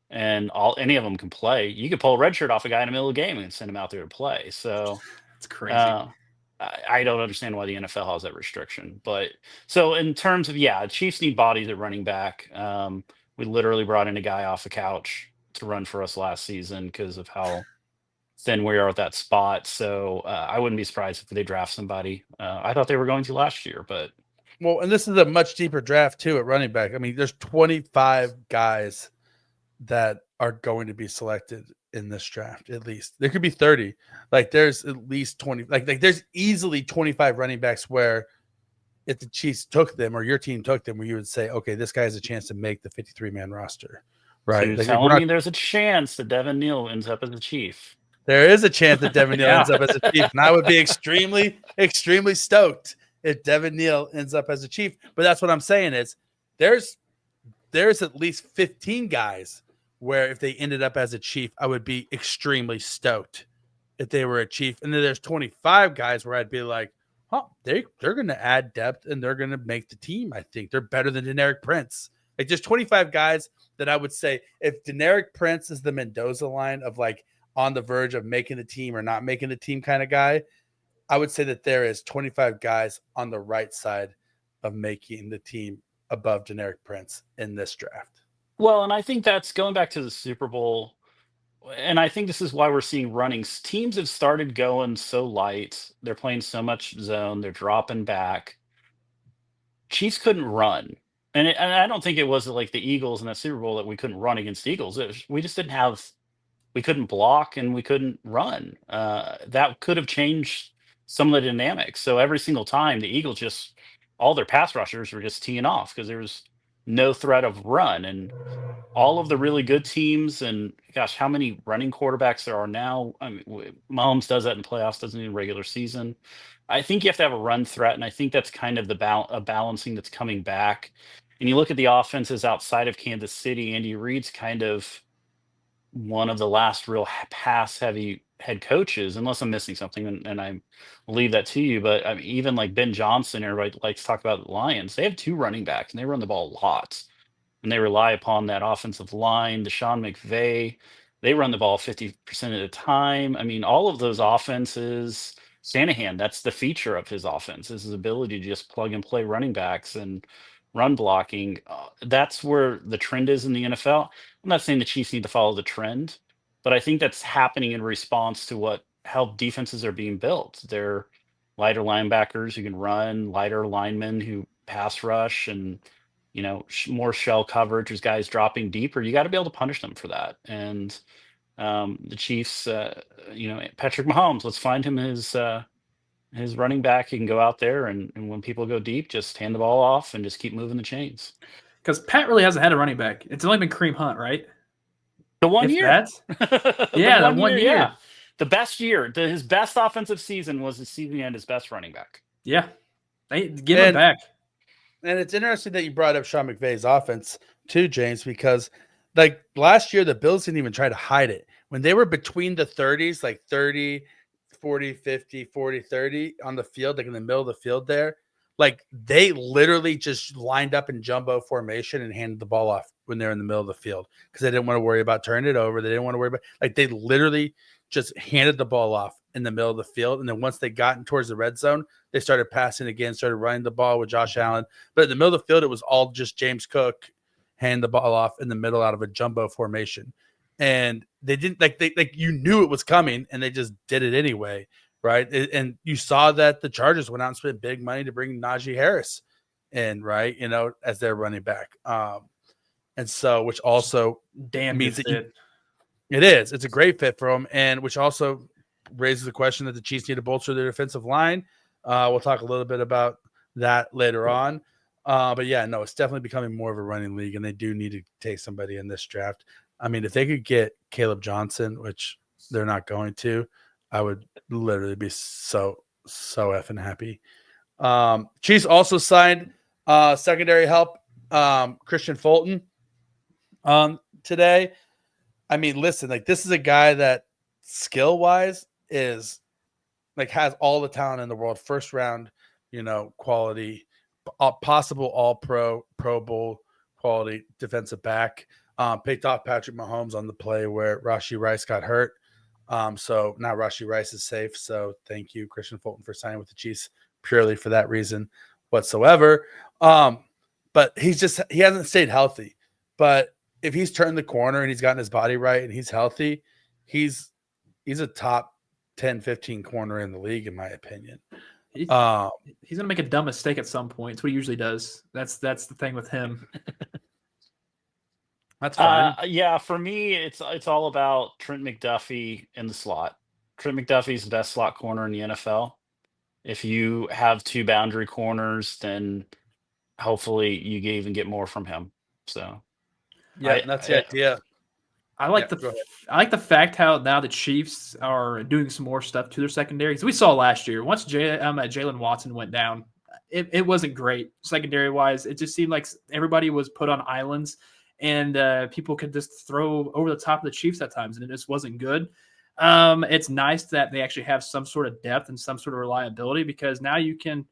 B: And any of them can play. You could pull a red shirt off a guy in the middle of the game and send him out there to play. So
C: it's crazy.
B: I don't understand why the NFL has that restriction. But so in terms of Chiefs need bodies at running back. We literally brought in a guy off the couch to run for us last season because of how thin we are at that spot. So I wouldn't be surprised if they draft somebody. I thought they were going to last year, but
A: Well, and this is a much deeper draft too at running back. I mean, there's 25 guys that are going to be selected in this draft. At least there could be 30. Like there's at least 20. Like there's easily 25 running backs where if the Chiefs took them or your team took them, where you would say, okay, this guy has a chance to make the 53-man roster, right?
B: so you're telling me there's a chance that Devin Neal ends up as a Chief.
A: There is a chance that Devin Neal ends up as a Chief, and I would be extremely, extremely stoked if Devin Neal ends up as a Chief. But that's what I'm saying is there's at least 15 guys where if they ended up as a Chief, I would be extremely stoked if they were a Chief. And then there's 25 guys where I'd be like, oh, they're going to add depth and they're going to make the team. I think they're better than Deneric Prince. Like there's 25 guys that I would say if Deneric Prince is the Mendoza line of like on the verge of making the team or not making the team kind of guy, I would say that there is 25 guys on the right side of making the team above Deneric Prince in this draft.
B: Well, and I think that's going back to the Super Bowl. And I think this is why we're seeing runnings. Teams have started going so light. They're playing so much zone. They're dropping back. Chiefs couldn't run. And I don't think it was like the Eagles in that Super Bowl that we couldn't run against the Eagles. We just didn't have – we couldn't block and we couldn't run. That could have changed some of the dynamics. So every single time the Eagles just – all their pass rushers were just teeing off because there was no threat of run. And all of the really good teams and, gosh, how many running quarterbacks there are now. I mean, Mahomes does that in playoffs, doesn't in regular season. I think you have to have a run threat, and I think that's kind of the balancing that's coming back. And you look at the offenses outside of Kansas City, Andy Reid's kind of one of the last real pass-heavy head coaches, unless I'm missing something, and I leave that to you. But I mean, even like Ben Johnson, everybody likes to talk about the Lions. They have 2 running backs, and they run the ball a lot. And they rely upon that offensive line. Deshaun McVay, they run the ball 50% of the time. I mean, all of those offenses, Shanahan, that's the feature of his offense, is his ability to just plug and play running backs and run blocking. That's where the trend is in the NFL. I'm not saying the Chiefs need to follow the trend, but I think that's happening in response to how defenses are being built. They're lighter linebackers who can run, lighter linemen who pass rush, and more shell coverage. There's guys dropping deeper. You got to be able to punish them for that. And the Chiefs, Patrick Mahomes, let's find him his running back. He can go out there and when people go deep, just hand the ball off and just keep moving the chains.
C: Because Pat really hasn't had a running back. It's only been Kareem Hunt, right?
B: The one year.
C: The 1 year.
B: Yeah. The best year. His best offensive season was the season he had his best running back.
C: Yeah. They give him back.
A: And it's interesting that you brought up Sean McVay's offense too, James, because like last year, the Bills didn't even try to hide it. When they were between the 30s, like 30, 40, 50, 40, 30 on the field, like in the middle of the field there, like they literally just lined up in jumbo formation and handed the ball off when they're in the middle of the field because they didn't want to worry about turning it over. They didn't want to worry about like they literally just handed the ball off in the middle of the field. And then once they got towards the red zone, they started passing again, started running the ball with Josh Allen. But in the middle of the field, it was all just James Cook hand the ball off in the middle out of a jumbo formation. And they didn't like you knew it was coming and they just did it anyway. Right. And you saw that the Chargers went out and spent big money to bring Najee Harris in, right, as their running back. And so, which also means that it is. It's a great fit for them, and which also raises the question that the Chiefs need to bolster their defensive line. We'll talk a little bit about that later on. But yeah, no, it's definitely becoming more of a running league, and they do need to take somebody in this draft. I mean, if they could get Caleb Johnson, which they're not going to, I would literally be so effing happy. Chiefs also signed secondary help, Christian Fulton, today. I mean, listen, like this is a guy that skill-wise is like has all the talent in the world. First round, quality, possible all-pro, Pro Bowl quality defensive back. Picked off Patrick Mahomes on the play where Rashee Rice got hurt. So now Rashee Rice is safe. So thank you, Christian Fulton, for signing with the Chiefs purely for that reason whatsoever. But he hasn't stayed healthy. But if he's turned the corner and he's gotten his body right and he's healthy, he's a top 10, 15 corner in the league, in my opinion.
C: He's going to make a dumb mistake at some point. It's what he usually does. That's the thing with him.
A: That's fine.
B: Yeah, for me, it's all about Trent McDuffie in the slot. Trent McDuffie's the best slot corner in the NFL. If you have 2 boundary corners, then hopefully you can even get more from him. So,
A: yeah, that's the idea.
C: I like the fact how now the Chiefs are doing some more stuff to their secondary. Because we saw last year, once Jalen Watson went down, it wasn't great secondary wise. It just seemed like everybody was put on islands, and people could just throw over the top of the Chiefs at times, and it just wasn't good. It's nice that they actually have some sort of depth and some sort of reliability, because now you can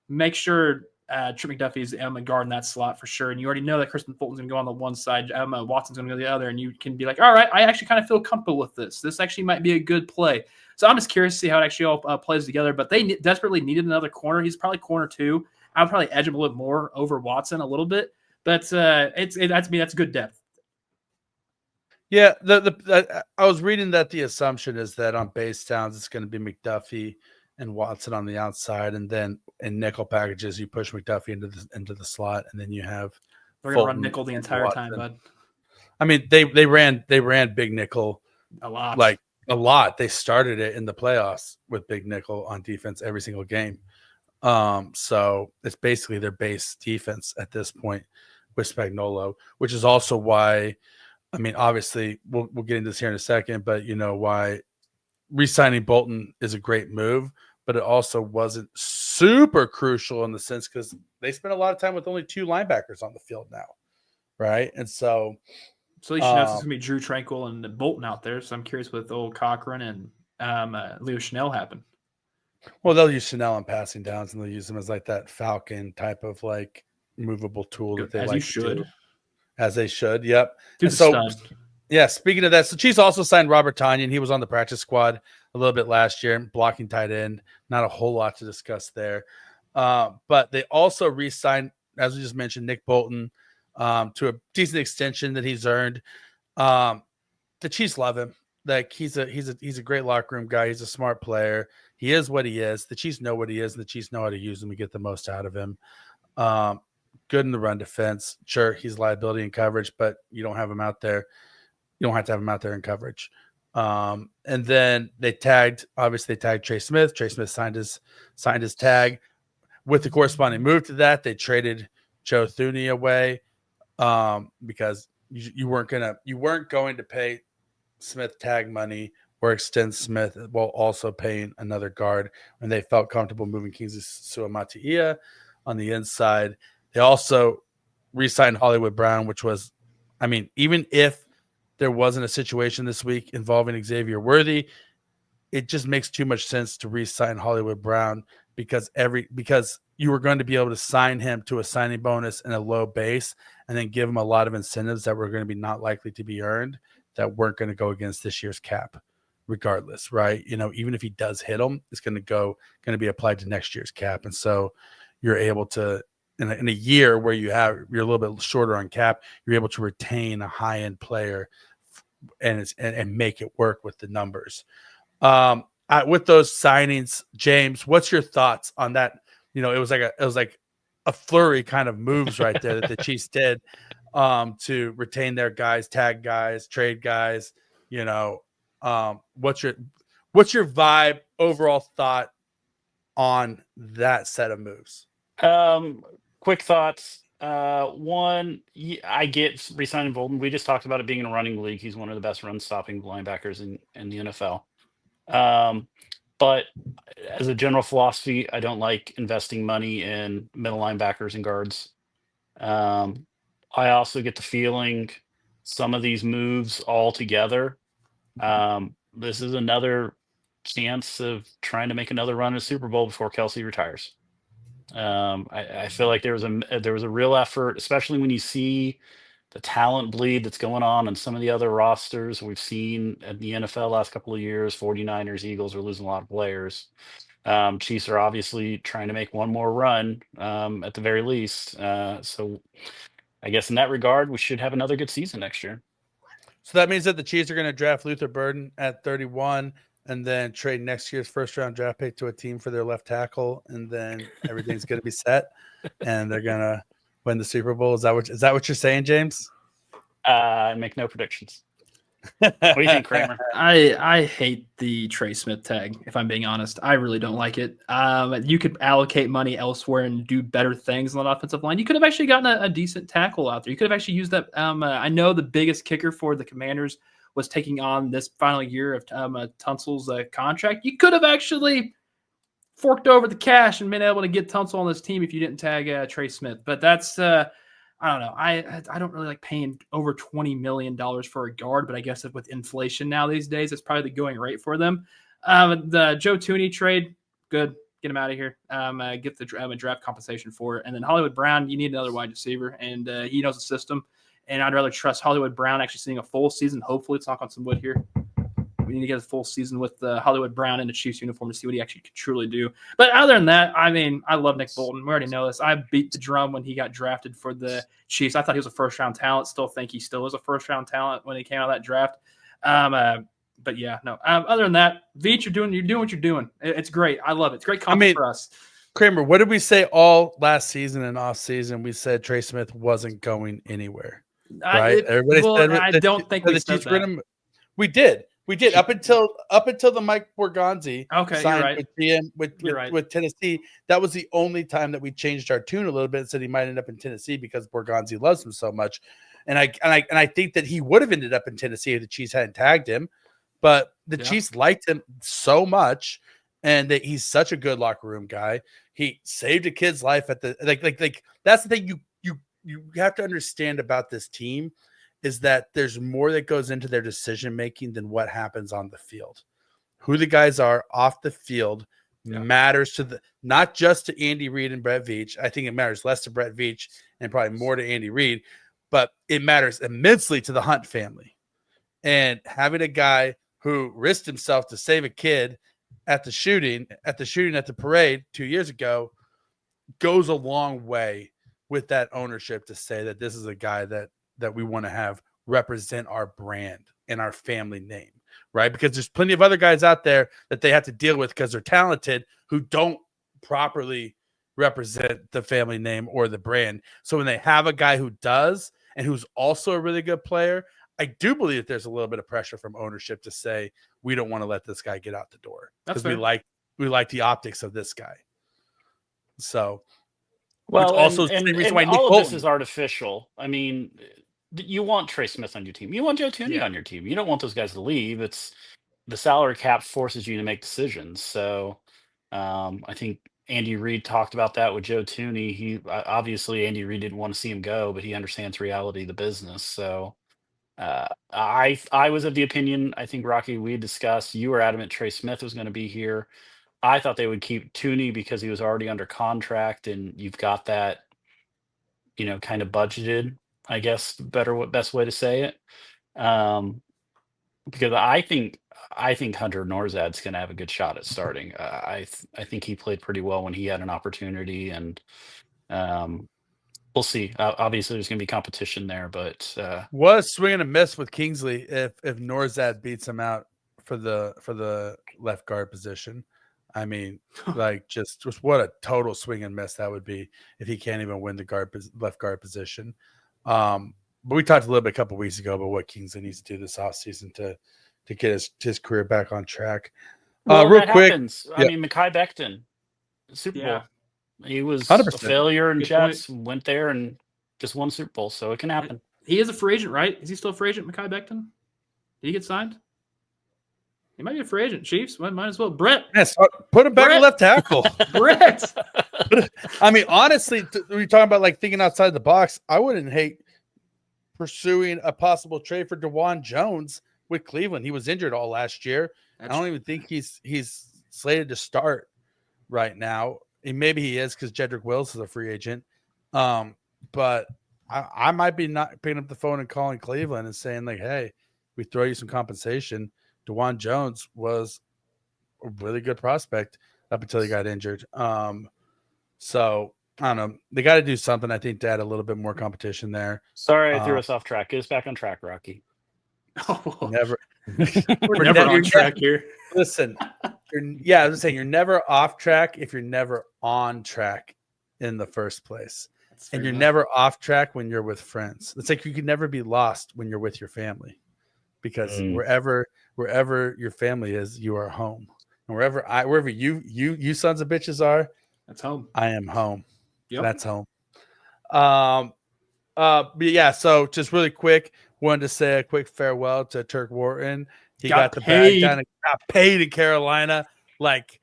C: make sure Trent McDuffie's guarding that slot for sure. And you already know that Kristen Fulton's going to go on the one side, Watson's going to go the other, and you can be like, all right, I actually kind of feel comfortable with this. This actually might be a good play. So I'm just curious to see how it actually all plays together. But they desperately needed another corner. He's probably corner 2. I would probably edge him a little more over Watson a little bit. But that's good depth.
A: Yeah, I was reading that the assumption is that on base downs it's going to be McDuffie and Watson on the outside, and then in nickel packages you push McDuffie into the slot, and then you have
C: they're going to run nickel the entire time, bud.
A: I mean, they ran big nickel
C: a lot.
A: Like a lot. They started it in the playoffs with big nickel on defense every single game. So it's basically their base defense at this point with Spagnuolo, which is also why, I mean, obviously we'll get into this here in a second, but you know why re-signing Bolton is a great move, but it also wasn't super crucial in the sense because they spent a lot of time with only 2 linebackers on the field now, right? And so
C: at least you know it's going to be Drew Tranquil and Bolton out there. So I'm curious with old Cochran and Leo Chanel happen.
A: Well, they'll use Chanel on passing downs, and they'll use them as like that Falcon type of like movable tool that they
C: as
A: like
C: you
A: to
C: should.
A: do. As they should, yep.
C: Dude, so
A: yeah, speaking of that, so Chiefs also signed Robert Tonyan. He was on the practice squad a little bit last year, blocking tight end. Not a whole lot to discuss there. But they also re-signed, as we just mentioned, Nick Bolton to a decent extension that he's earned. The Chiefs love him. Like he's a great locker room guy. He's a smart player. He is what he is. The Chiefs know what he is, and the Chiefs know how to use him and get the most out of him. Good in the run defense. Sure, he's liability in coverage, but you don't have him out there. You don't have to have him out there in coverage. And then they tagged Trey Smith. Trey Smith signed his tag. With the corresponding move to that, they traded Joe Thuney away because you weren't going to pay Smith tag money or extend Smith while also paying another guard, and they felt comfortable moving Kingsley Suamataia on the inside. They also re-signed Hollywood Brown, which was, I mean, even if there wasn't a situation this week involving Xavier Worthy, it just makes too much sense to re-sign Hollywood Brown because you were going to be able to sign him to a signing bonus and a low base and then give him a lot of incentives that were going to be not likely to be earned that weren't going to go against this year's cap regardless, right? You know, even if he does hit them, it's going to be applied to next year's cap. And so you're able to, in a year where you're a little bit shorter on cap, you're able to retain a high-end player and make it work with the numbers. With those signings, James, what's your thoughts on that? You know, it was like a flurry kind of moves right there that the Chiefs did to retain their guys, tag guys, trade guys. You know, what's your vibe, overall thought on that set of moves?
B: Quick thoughts. One, I get re-signing Bolton. We just talked about it being in a running league. He's one of the best run-stopping linebackers in the NFL. But as a general philosophy, I don't like investing money in middle linebackers and guards. I also get the feeling some of these moves all together, this is another chance of trying to make another run at a Super Bowl before Kelsey retires. I feel like there was a real effort, especially when you see the talent bleed that's going on in some of the other rosters we've seen at the NFL last couple of years. 49ers, Eagles are losing a lot of players. Chiefs are obviously trying to make one more run at the very least. So I guess in that regard, we should have another good season next year.
A: So that means that the Chiefs are going to draft Luther Burden at 31 and then trade next year's first-round draft pick to a team for their left tackle, and then everything's going to be set, and they're going to win the Super Bowl. Is that what you're saying, James?
B: I make no predictions. What do you think, Kramer?
C: I hate the Trey Smith tag, if I'm being honest. I really don't like it. You could allocate money elsewhere and do better things on the offensive line. You could have actually gotten a decent tackle out there. You could have actually used that. I know the biggest kicker for the Commanders was taking on this final year of Tunsil's contract. You could have actually forked over the cash and been able to get Tunsil on this team if you didn't tag Trey Smith. But that's I don't know. I don't really like paying over $20 million for a guard, but I guess with inflation now these days, it's probably the going rate for them. The Joe Thuney trade, good. Get him out of here. Get the draft compensation for it. And then Hollywood Brown, you need another wide receiver, and he knows the system. And I'd rather trust Hollywood Brown actually seeing a full season. Hopefully, let's knock on some wood here. We need to get a full season with Hollywood Brown in the Chiefs uniform to see what he actually could truly do. But other than that, I mean, I love Nick Bolton. We already know this. I beat the drum when he got drafted for the Chiefs. I thought he was a first-round talent. Still think he still is a first-round talent when he came out of that draft. But yeah, no. Other than that, Veach, you're doing what you're doing. It's great. I love it. It's great content for us.
A: Kramer, what did we say all last season and off season? We said Trey Smith wasn't going anywhere. Right? Everybody said
C: I don't think we said that.
A: We did. We did up until the Mike Borgonzi signed with Tennessee. That was the only time that we changed our tune a little bit and said he might end up in Tennessee because Borgonzi loves him so much. And I think that he would have ended up in Tennessee if the Chiefs hadn't tagged him. But the Chiefs liked him so much, and that he's such a good locker room guy. He saved a kid's life at the like. That's the thing you have to understand about this team. Is that there's more that goes into their decision making than what happens on the field. Who the guys are off the field matters to not just to Andy Reid and Brett Veach. I think it matters less to Brett Veach and probably more to Andy Reid, but it matters immensely to the Hunt family. And having a guy who risked himself to save a kid at the shooting at the parade 2 years ago goes a long way with that ownership to say that this is a guy that we want to have represent our brand and our family name, right? Because there's plenty of other guys out there that they have to deal with because they're talented who don't properly represent the family name or the brand. So when they have a guy who does and who's also a really good player, I do believe that there's a little bit of pressure from ownership to say we don't want to let this guy get out the door because we like the optics of this guy. So,
B: well,
A: also
B: and all of this is artificial. I mean, you want Trey Smith on your team. You want Joe Thuney on your team. You don't want those guys to leave. It's the salary cap forces you to make decisions. So I think Andy Reid talked about that with Joe Thuney. He obviously Andy Reid didn't want to see him go, but he understands reality of the business. So I was of the opinion, I think, Rocky, we discussed, you were adamant Trey Smith was going to be here. I thought they would keep Thuney because he was already under contract, and you've got that, kind of budgeted, I guess, best way to say it. Because I think Hunter Norzad's going to have a good shot at starting. I think he played pretty well when he had an opportunity, and we'll see. Obviously, there's going to be competition there, but
A: was swing and a miss with Kingsley if Norzad beats him out for the left guard position. I mean, like just what a total swing and miss that would be if he can't even win the left guard position. But we talked a little bit a couple weeks ago about what Kingsley needs to do this offseason to get his career back on track.
B: Well,
A: real
B: that
A: quick,
B: happens. I mean, Mekhi Becton, Super Bowl. He was
A: 100%.
B: a failure in
C: Good
B: Jets, went there and just won Super Bowl, so it can happen.
C: He is a free agent, right? Is he still a free agent, Mekhi Becton? Did he get signed? He might be a free agent. Chiefs might as well. Brett,
A: yes, put him back at left tackle.
C: Brett.
A: I mean, honestly, when you're talking about like thinking outside the box, I wouldn't hate pursuing a possible trade for DeJuan Jones with Cleveland. He was injured all last year. I don't even think he's slated to start right now. And maybe he is because Jedrick Wills is a free agent. But I might be not picking up the phone and calling Cleveland and saying like, hey, we throw you some compensation. DeJuan Jones was a really good prospect up until he got injured. So I don't know. They got to do something, I think, to add a little bit more competition there.
B: Sorry, I threw us off track. Get us back on track, Rocky.
C: Oh,
A: Never.
C: we're never on track here.
A: Listen, I was saying you're never off track if you're never on track in the first place. And you're never off track when you're with friends. It's like you can never be lost when you're with your family, because wherever your family is, you are home. And wherever you sons of bitches are,
C: that's home.
A: I am home.
C: Yep.
A: That's home. But yeah, so just really quick, wanted to say a quick farewell to Turk Wharton. He got the bag down and got paid in Carolina, like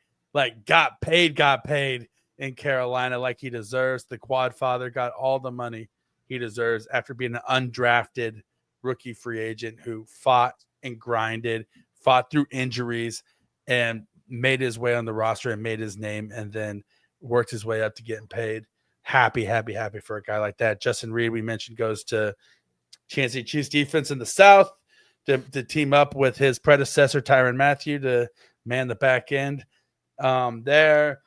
A: got paid in Carolina like he deserves. The quad father got all the money he deserves after being an undrafted rookie free agent who fought and grinded, fought through injuries, and made his way on the roster and made his name, and then worked his way up to getting paid. Happy for a guy like that. Justin Reid, we mentioned, goes to Kansas City Chiefs defense in the South to team up with his predecessor, Tyrann Mathieu, to man the back end there.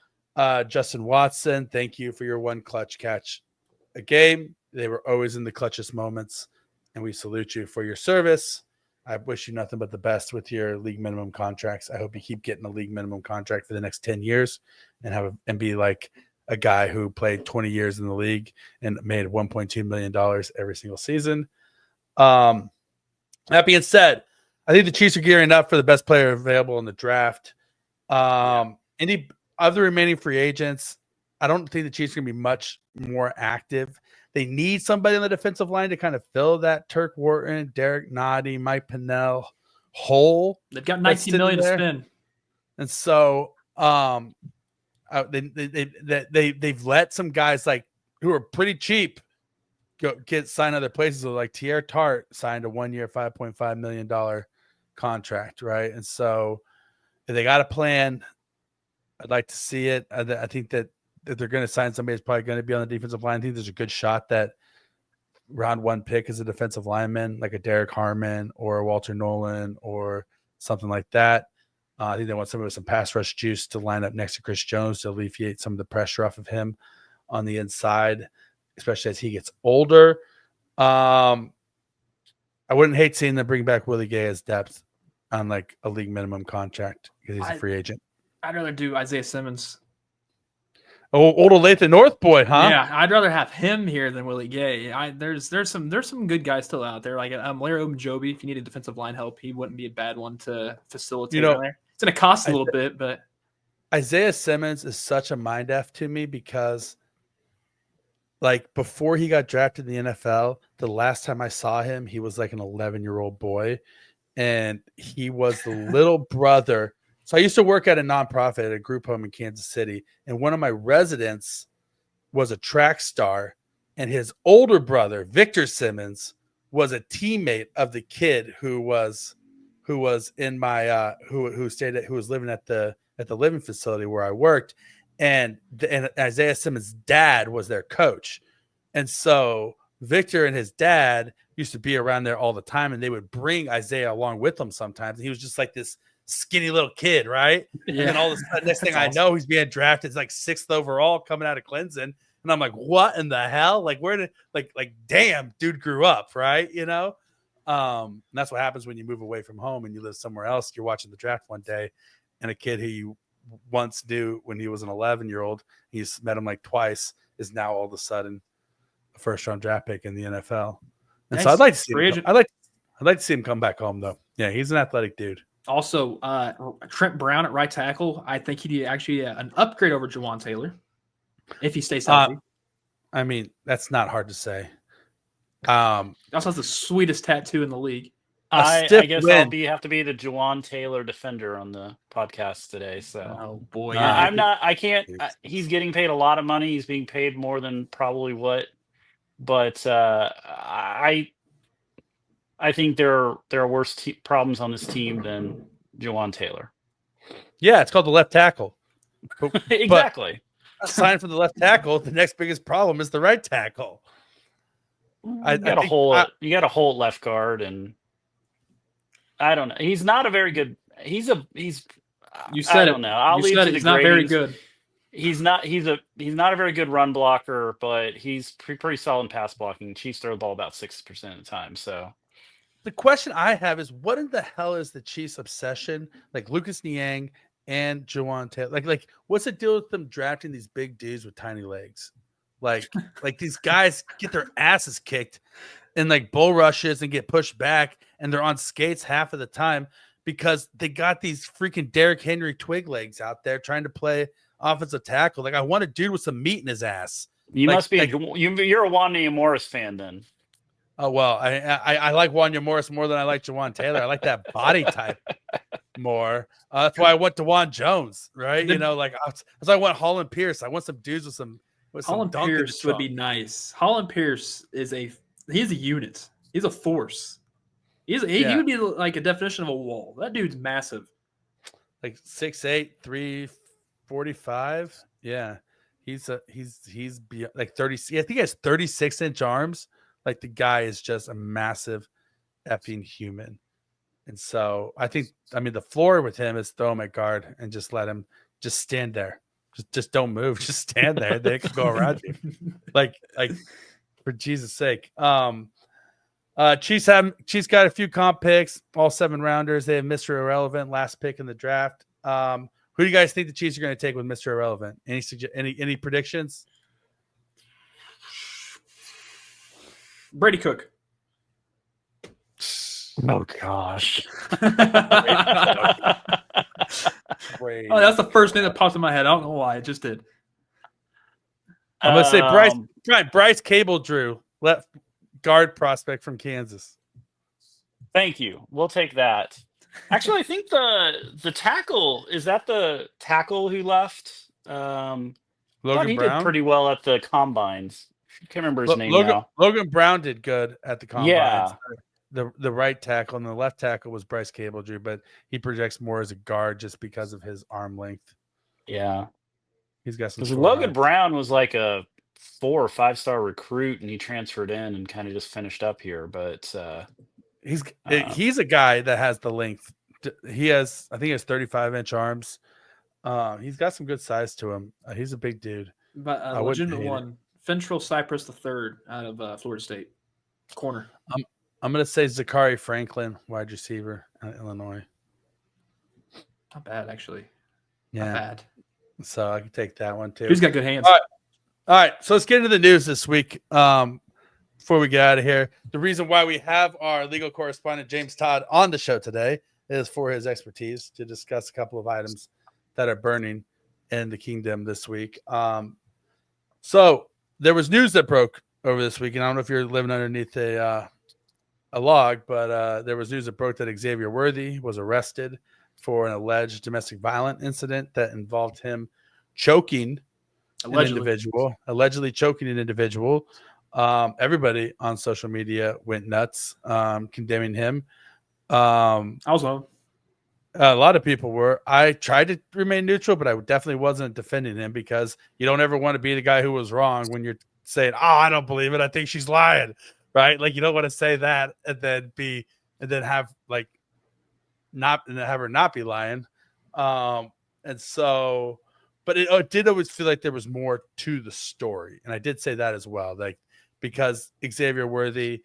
A: Justin Watson, thank you for your one clutch catch a game. They were always in the clutchest moments, and we salute you for your service. I wish you nothing but the best with your league minimum contracts. I hope you keep getting a league minimum contract for the next 10 years and be like a guy who played 20 years in the league and made $1.2 million every single season. That being said, I think the Chiefs are gearing up for the best player available in the draft. Any of the remaining free agents, I don't think the Chiefs are going to be much more active. They need somebody on the defensive line to kind of fill that Turk Wharton, Derek Noddy, Mike Pennell hole.
C: They've got $19 million to spend.
A: And so they've let some guys like who are pretty cheap get signed other places. So like Tier Tart signed a 1-year, $5.5 million contract, right? And so they got a plan. I'd like to see it. I think that they're going to sign somebody who's probably going to be on the defensive line. I think there's a good shot that round 1 pick is a defensive lineman, like a Derek Harmon or a Walter Nolan or something like that. I think they want somebody with some pass rush juice to line up next to Chris Jones to alleviate some of the pressure off of him on the inside, especially as he gets older. I wouldn't hate seeing them bring back Willie Gay as depth on like a league minimum contract because he's a free agent.
C: I'd rather do Isaiah Simmons.
A: Oh, old Olathe North boy, huh?
C: Yeah, I'd rather have him here than Willie Gay. There's some good guys still out there. Like Larry Ogunjobi, if you need a defensive line help, he wouldn't be a bad one to facilitate. There. It's going to cost a little bit, but
A: Isaiah Simmons is such a mind F to me because, like, before he got drafted in the NFL, the last time I saw him, he was like an 11-year-old boy, and he was the little brother. So I used to work at a nonprofit at a group home in Kansas City, and one of my residents was a track star, and his older brother, Victor Simmons, was a teammate of the kid who was in my who was living at the living facility where I worked, and Isaiah Simmons' dad was their coach, and so Victor and his dad used to be around there all the time, and they would bring Isaiah along with them sometimes. And he was just like this skinny little kid, right? Yeah. And then all of a sudden, next thing I know, he's being drafted. It's like 6th overall coming out of Clemson. And I'm like, what in the hell? Like, where did like damn, dude grew up, right? You know? And that's what happens when you move away from home and you live somewhere else. You're watching the draft one day, and a kid who you once knew when he was an 11-year-old, he's met him like twice, is now all of a sudden a first-round draft pick in the NFL. And so I'd like to see him. I'd like to see him come back home, though. Yeah, he's an athletic dude.
C: Also, Trent Brown at right tackle. I think he'd actually an upgrade over Jawan Taylor if he stays healthy.
A: I mean, that's not hard to say.
C: He also has the sweetest tattoo in the league.
B: I guess I'll have to be the Jawan Taylor defender on the podcast today. So,
C: oh boy,
B: I'm not. I can't. He's getting paid a lot of money. He's being paid more than probably what. But I think there are worse problems on this team than Jawan Taylor.
A: Yeah, it's called the left tackle.
B: Exactly.
A: Aside from the left tackle, the next biggest problem is the right tackle.
B: You got a hole at left guard, and I don't know. He's not a very good. You said I don't know. I'll leave to the
C: he's not very good.
B: he's not a very good run blocker, but he's pretty solid in pass blocking. Chiefs throw the ball about 60% of the time. So
A: the question I have is, what in the hell is the Chiefs' obsession? Like Lucas Niang and Jawan Taylor. Like what's the deal with them drafting these big dudes with tiny legs? Like these guys get their asses kicked in like bull rushes and get pushed back, and they're on skates half of the time because they got these freaking Derrick Henry twig legs out there trying to play offensive tackle. Like I want a dude with some meat in his ass.
B: you
A: Like,
B: must be you're a Wanya Morris fan then.
A: Oh well, I like Wanya Morris more than I like Jawan Taylor. I like that body type more. That's why I went to Juan Jones, right? That's why I want Holland Pierce. I want some dudes with some
C: Holland Pierce would be nice. Holland Pierce he's a unit. He's a force. He would be like a definition of a wall. That dude's massive.
A: Like 6'8", 345. Yeah. He's like 30. I think he has 36-inch arms. Like the guy is just a massive effing human. And so the floor with him is throw him at guard and just let him just stand there. Just don't move. Just stand there. They can go around you. Like for Jesus' sake. Chiefs got a few comp picks, all 7 rounders. They have Mr. Irrelevant, last pick in the draft. Who do you guys think the Chiefs are going to take with Mr. Irrelevant? Any predictions?
C: Brady Cook.
B: Oh gosh.
C: Oh, that's the first thing that popped in my head. I don't know why. It just did.
A: I'm going to say Bryce Cable Drew, left guard prospect from Kansas.
B: Thank you. We'll take that. Actually, I think the tackle, is that the tackle who left?
A: Logan
B: he
A: Brown
B: did pretty well at the combines. I can't remember his name now.
A: Logan Brown did good at the combines.
B: Yeah.
A: The right tackle and the left tackle was Bryce Cable Drew, but he projects more as a guard just because of his arm length.
B: Yeah.
A: He's got some.
B: Logan Brown was like a 4 or 5-star recruit, and he transferred in and kind of just finished up here. But
A: he's a guy that has the length. I think he has 35-inch arms. He's got some good size to him. He's a big dude.
C: But a legitimate one, Fentrell Cypress III out of Florida State, corner.
A: I'm going to say Zachary Franklin, wide receiver at Illinois.
C: Not bad, actually.
A: Yeah.
C: Not bad.
A: So I can take that one too.
C: He's got good hands.
A: All right. So let's get into the news this week. Before we get out of here, the reason why we have our legal correspondent James Todd on the show today is for his expertise to discuss a couple of items that are burning in the kingdom this week. So there was news that broke over this week, and I don't know if you're living underneath a log, but there was news that broke that Xavier Worthy was arrested for an alleged domestic violence incident that involved him choking allegedly choking an individual. Everybody on social media went nuts, condemning him.
C: Also,
A: a lot of people were. I tried to remain neutral, but I definitely wasn't defending him because you don't ever want to be the guy who was wrong when you're saying, "Oh, I don't believe it. I think she's lying." Right? Like you don't want to say that and then have her not be lying. And so, but it did always feel like there was more to the story. And I did say that as well. Like, because Xavier Worthy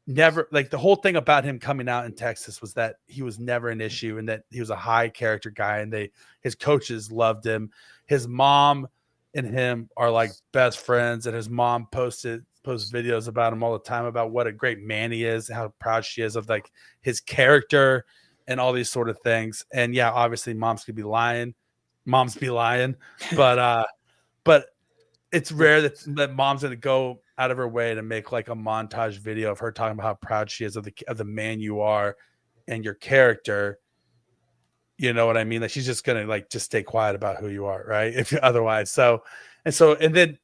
A: never, like the whole thing about him coming out in Texas was that he was never an issue and that he was a high character guy and his coaches loved him. His mom and him are like best friends, and his mom posts videos about him all the time about what a great man he is, how proud she is of like his character and all these sort of things. And yeah, obviously moms be lying, but it's rare that mom's going to go out of her way to make like a montage video of her talking about how proud she is of the man you are and your character. You know what I mean? Like she's just going to like just stay quiet about who you are, right? If you're otherwise. And then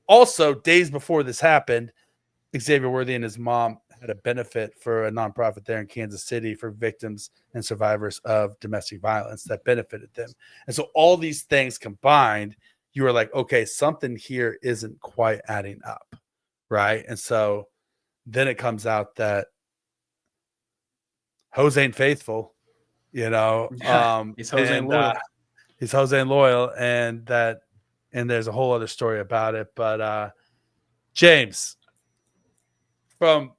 A: also days before this happened, Xavier Worthy and his mom had a benefit for a nonprofit there in Kansas City for victims and survivors of domestic violence that benefited them. And so all these things combined, you were like, okay, something here isn't quite adding up, right? And so then it comes out that Jose ain't faithful, you know.
C: He's Jose and loyal.
A: He's Jose and loyal, and that and there's a whole other story about it. But James, from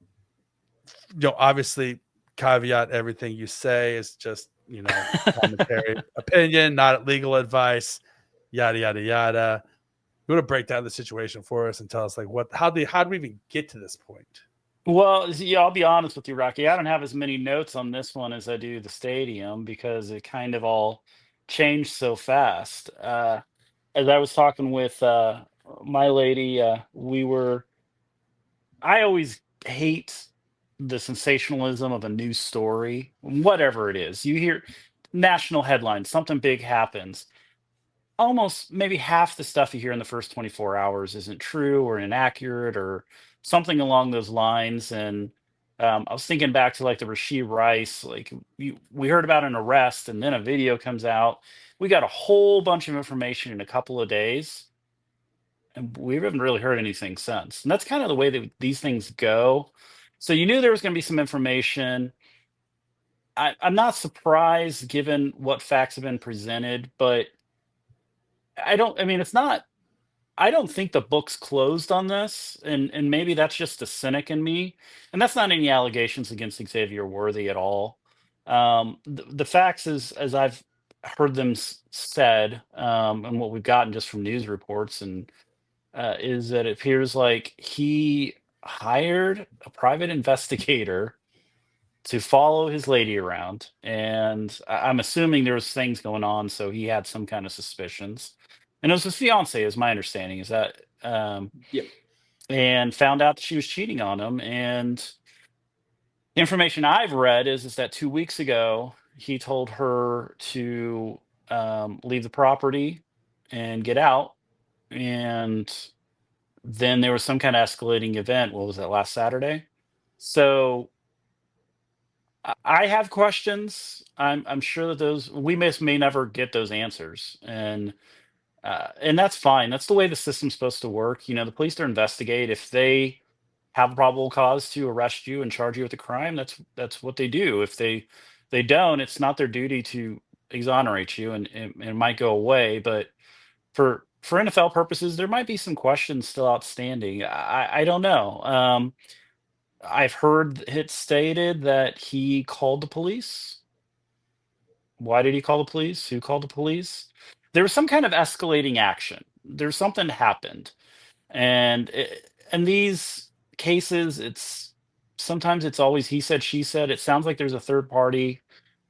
A: obviously caveat everything you say is just commentary, opinion, not legal advice, yada yada yada. You want to break down the situation for us and tell us how do we even get to this point?
B: Well, yeah, I'll be honest with you, Rocky. I don't have as many notes on this one as I do the stadium because it kind of all changed so fast. As I was talking with my lady, I always hate the sensationalism of a news story, whatever it is. You hear national headlines, something big happens. Almost maybe half the stuff you hear in the first 24 hours isn't true or inaccurate or something along those lines. And I was thinking back to like the Rasheed Rice, we heard about an arrest and then a video comes out. We got a whole bunch of information in a couple of days, and we haven't really heard anything since. And that's kind of the way that these things go. So you knew there was going to be some information. I'm not surprised given what facts have been presented, but it's not. I don't think the book's closed on this, and maybe that's just a cynic in me. And that's not any allegations against Xavier Worthy at all. The facts, as I've heard them said, and what we've gotten just from news reports, and is that it appears like he hired a private investigator to follow his lady around, and I'm assuming there was things going on, so he had some kind of suspicions. And it was his fiance, is my understanding, is that
C: Yep.
B: and found out that she was cheating on him. And the information I've read is that 2 weeks ago he told her to leave the property and get out, and then there was some kind of escalating event. What was that, last Saturday? So I have questions. I'm sure that those we may never get those answers, and that's fine. That's the way the system's supposed to work. The police to investigate. If they have a probable cause to arrest you and charge you with a crime, that's what they do. If they don't, it's not their duty to exonerate you, and it might go away. But for NFL purposes, there might be some questions still outstanding. I don't know. I've heard it stated that he called the police. Why did he call the police? Who called the police? There was some kind of escalating action. There's something happened, and in these cases, it's sometimes it's always he said, she said. It sounds like there's a third party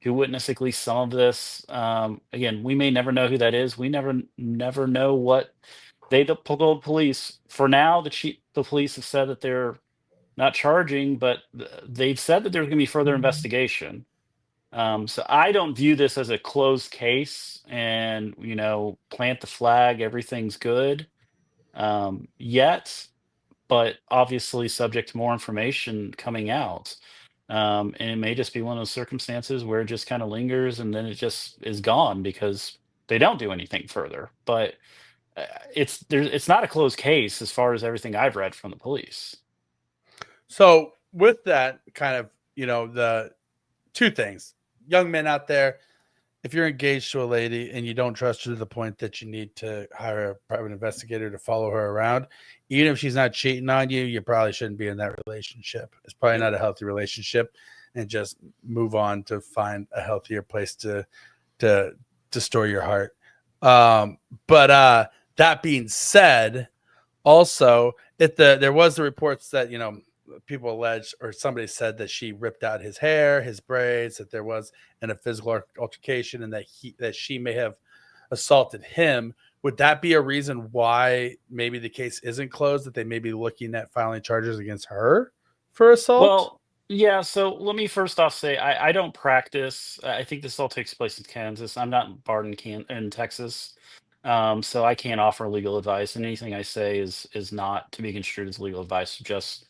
B: who witnessed at least some of this. Again, we may never know who that is. We never know what told the police. For now, the police have said that they're not charging, but they've said that there's going to be further investigation. So I don't view this as a closed case and, plant the flag, everything's good yet, but obviously subject to more information coming out. And it may just be one of those circumstances where it just kind of lingers and then it just is gone because they don't do anything further. But it's not a closed case as far as everything I've read from the police.
A: So with that kind of, the two things, young men out there, if you're engaged to a lady and you don't trust her to the point that you need to hire a private investigator to follow her around, even if she's not cheating on you, you probably shouldn't be in that relationship. It's probably not a healthy relationship, and just move on to find a healthier place to store your heart. But that being said, also, there was the reports that, people alleged, or somebody said that she ripped out his hair, his braids, that there was a physical altercation, and that she may have assaulted him. Would that be a reason why maybe the case isn't closed, that they may be looking at filing charges against her for assault?
B: Well, yeah. So let me first off say I don't practice. I think this all takes place in Kansas. I'm not barred in Texas, so I can't offer legal advice. And anything I say is not to be construed as legal advice. Just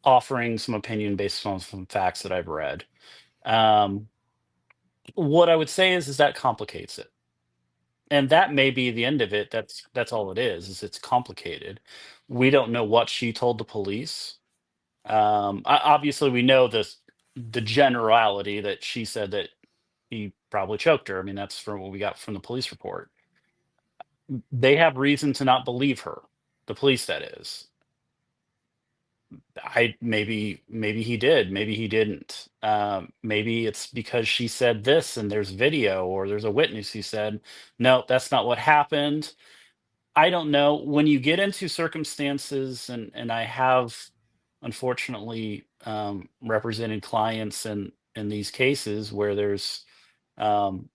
B: offering some opinion based on some facts that I've read. What I would say is that complicates it, and that may be the end of it. That's all it is it's complicated. We don't know what she told the police. Obviously, we know the generality that she said that he probably choked her. I mean, that's from what we got from the police report. they have reason to not believe her. The police, that is. Maybe he did, maybe he didn't. Maybe it's because she said this and there's video, or there's a witness who said, no, that's not what happened. I don't know. When you get into circumstances, and I have unfortunately represented clients in these cases where there's um,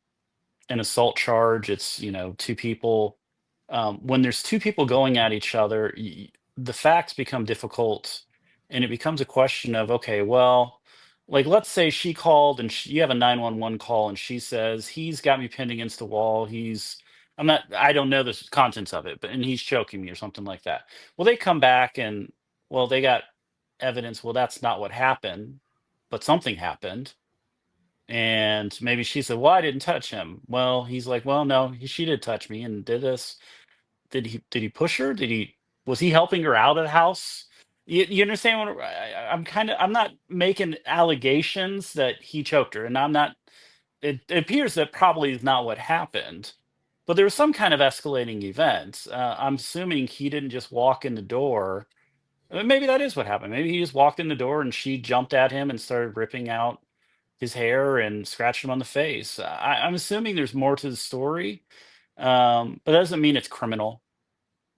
B: an assault charge. It's, two people. When there's two people going at each other, the facts become difficult, and it becomes a question of, okay, well, like, let's say she called and you have a 911 call, and she says, he's got me pinned against the wall. I don't know the contents of it, and he's choking me or something like that. Well, they come back and, well, they got evidence. Well, that's not what happened, but something happened. And maybe she said, well, I didn't touch him. Well, he's like, well, no, she did touch me and did this. Did he push her? Was he helping her out of the house? You understand what I'm not making allegations that he choked her, and I'm not, it appears that probably is not what happened, but there was some kind of escalating event. I'm assuming he didn't just walk in the door. Maybe that is what happened. Maybe he just walked in the door and she jumped at him and started ripping out his hair and scratched him on the face. I'm assuming there's more to the story, but that doesn't mean it's criminal,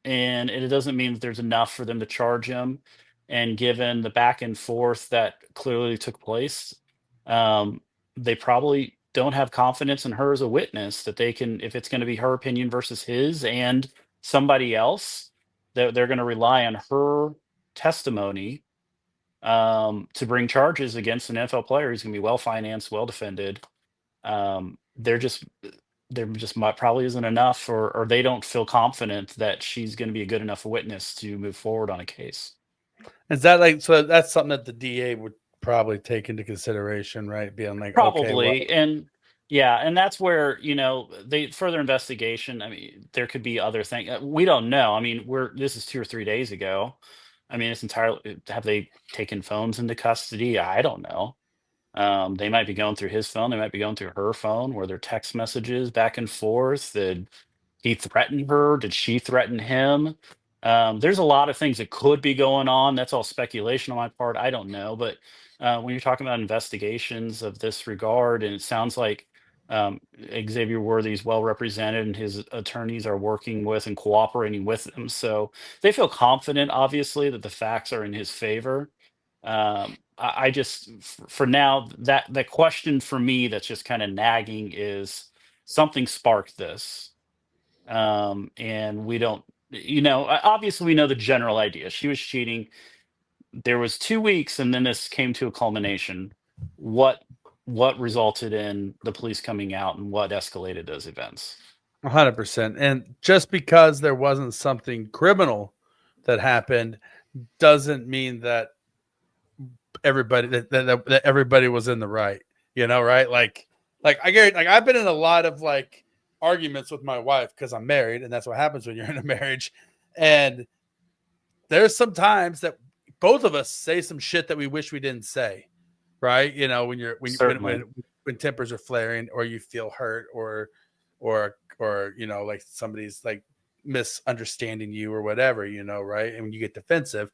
B: and it doesn't mean that there's enough for them to charge him. And given the back and forth that clearly took place, they probably don't have confidence in her as a witness that they can, if it's going to be her opinion versus his and somebody else, they're going to rely on her testimony to bring charges against an NFL player who's going to be well financed, well defended. There just probably isn't enough, or they don't feel confident that she's going to be a good enough witness to move forward on a case.
A: Is that so that's something that the DA would probably take into consideration, right? Being like,
B: Probably.
A: okay, well,
B: And yeah, and that's where, they further investigation. I mean, there could be other things. We don't know. I mean, this is 2 or 3 days ago. I mean, it's entirely, have they taken phones into custody? I don't know. They might be going through his phone. They might be going through her phone. Were there text messages back and forth? Did he threaten her? Did she threaten him? There's a lot of things that could be going on. That's all speculation on my part. I don't know. But when you're talking about investigations of this regard, and it sounds like Xavier Worthy is well represented and his attorneys are working with and cooperating with them. So they feel confident, obviously, that the facts are in his favor. I just, for now, that question for me that's just kind of nagging is, something sparked this. And we don't, obviously we know the general idea. She was cheating. There was 2 weeks, and then this came to a culmination. What resulted in the police coming out, and what escalated those events?
A: 100%. And just because there wasn't something criminal that happened doesn't mean that everybody that everybody was in the right, right? Like I get, like, I've been in a lot of like arguments with my wife because I'm married, and that's what happens when you're in a marriage. And there's some times that both of us say some shit that we wish we didn't say, right? When tempers are flaring, or you feel hurt, or like somebody's like misunderstanding you or whatever, right? And when you get defensive,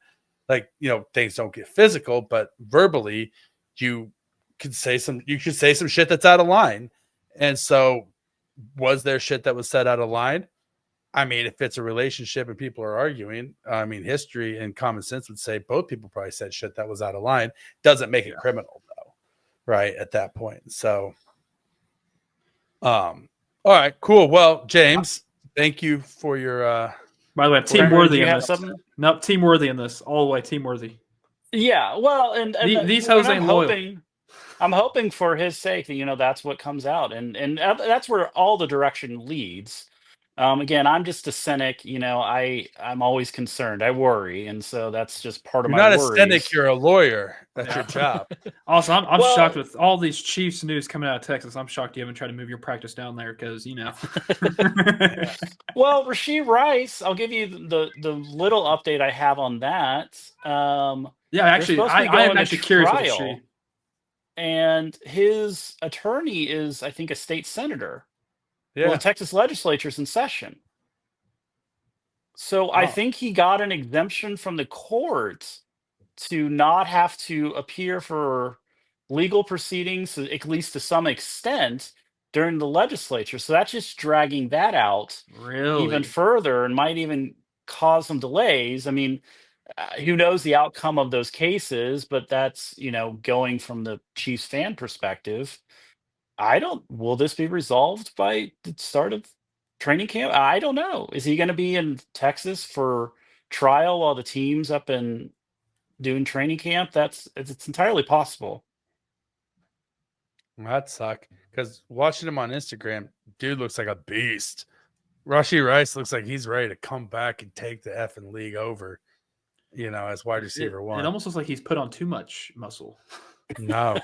A: like, things don't get physical, but verbally you should say some shit that's out of line. And so, was there shit that was said out of line? I mean, if it's a relationship and people are arguing, I mean, history and common sense would say both people probably said shit that was out of line. Doesn't make it criminal, though, right? At that point. So, all right, cool. Well, James, thank you for your.
C: By the way, Team Worthy
B: in
C: this. Nope, Team Worthy in this. All the way, Team Worthy.
B: Yeah, well, and
C: these hoes ain't loyal.
B: I'm hoping for his sake that, that's what comes out, and that's where all the direction leads. Again, I'm just a cynic. I'm always concerned. I worry, and so that's just part of my worries.
A: You're not a cynic. You're a lawyer. That's your job.
C: Also, I'm shocked with all these Chiefs news coming out of Texas. I'm shocked you haven't tried to move your practice down there because,
B: Well, Rashee Rice, I'll give you the little update I have on that.
C: Yeah, actually, I am actually curious with Rashee.
B: And his attorney is, I think, a state senator.
A: Yeah.
B: Well, the Texas legislature's in session. So I think he got an exemption from the court to not have to appear for legal proceedings, at least to some extent, during the legislature. So that's just dragging that out even
C: Really?
B: further and might even cause some delays. I mean, who knows the outcome of those cases, but that's, going from the Chiefs fan perspective. Will this be resolved by the start of training camp? I don't know. Is he going to be in Texas for trial while the team's up and doing training camp? It's entirely possible.
A: That'd suck because watching him on Instagram, dude looks like a beast. Rashee Rice looks like he's ready to come back and take the effing league over, as wide receiver one.
C: It almost looks like he's put on too much muscle.
A: No.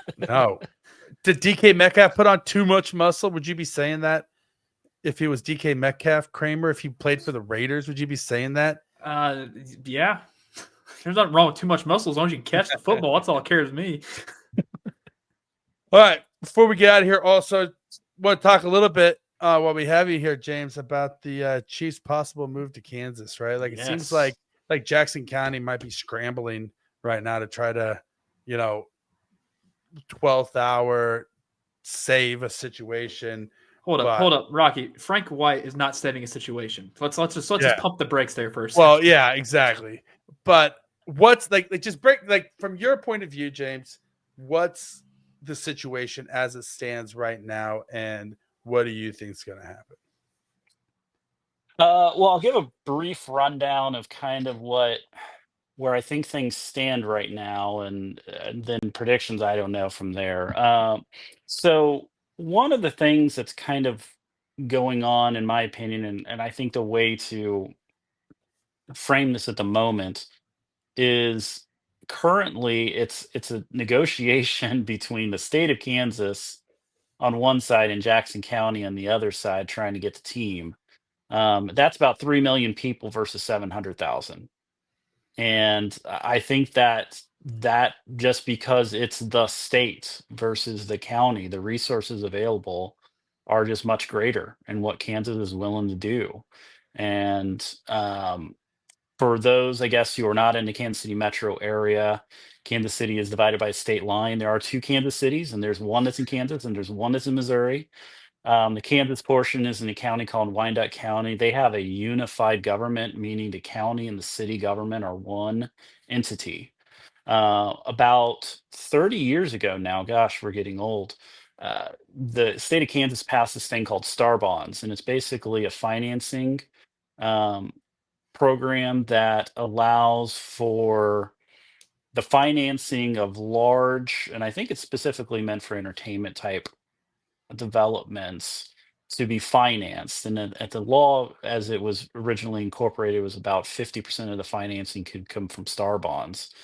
A: Did DK Metcalf put on too much muscle? Would you be saying that if he was DK Metcalf, Kramer, if he played for the Raiders, would you be saying that?
C: Yeah. There's nothing wrong with too much muscle as long as you can catch the football. That's all that cares to me.
A: All right. Before we get out of here, also want to talk a little bit while we have you here, James, about the Chiefs' possible move to Kansas, right? Like it seems like Jackson County might be scrambling right now to try to, 12th hour save a situation.
C: Hold up, Rocky. Frank White is not saving a situation. Let's just pump the brakes there first.
A: Well, yeah, exactly. But what's like just break from your point of view, James, what's the situation as it stands right now, and what do you think is going to happen?
B: Well, I'll give a brief rundown of kind of where I think things stand right now, and then predictions I don't know from there. So one of the things that's kind of going on, in my opinion, and I think the way to frame this at the moment is currently it's a negotiation between the state of Kansas on one side and Jackson County on the other side trying to get the team. That's about 3 million people versus 700,000. And I think that just because it's the state versus the county, the resources available are just much greater in what Kansas is willing to do. And for those, I guess, who are not in the Kansas City metro area, Kansas City is divided by a state line. There are two Kansas cities, and there's one that's in Kansas and there's one that's in Missouri. The Kansas portion is in a county called Wyandotte County. They have a unified government, meaning the county and the city government are one entity. About 30 years ago now, gosh, we're getting old. The state of Kansas passed this thing called Star Bonds, and it's basically a financing program that allows for the financing of large, and I think it's specifically meant for entertainment type developments to be financed. And at the law, as it was originally incorporated, was about 50% of the financing could come from Star Bonds.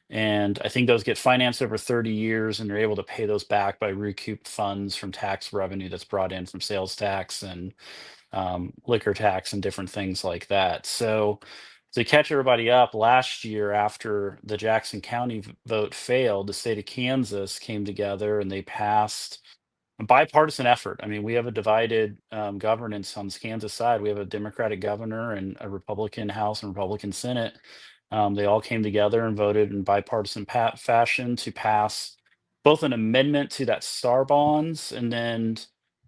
B: And I think those get financed over 30 years, and they're able to pay those back by recouped funds from tax revenue that's brought in from sales tax and liquor tax and different things like that. So to catch everybody up, last year after the Jackson County vote failed, the state of Kansas came together and they passed a bipartisan effort. I mean, we have a divided governance on the Kansas side. We have a Democratic governor and a Republican House and Republican Senate. They all came together and voted in bipartisan fashion to pass both an amendment to that Star Bonds and then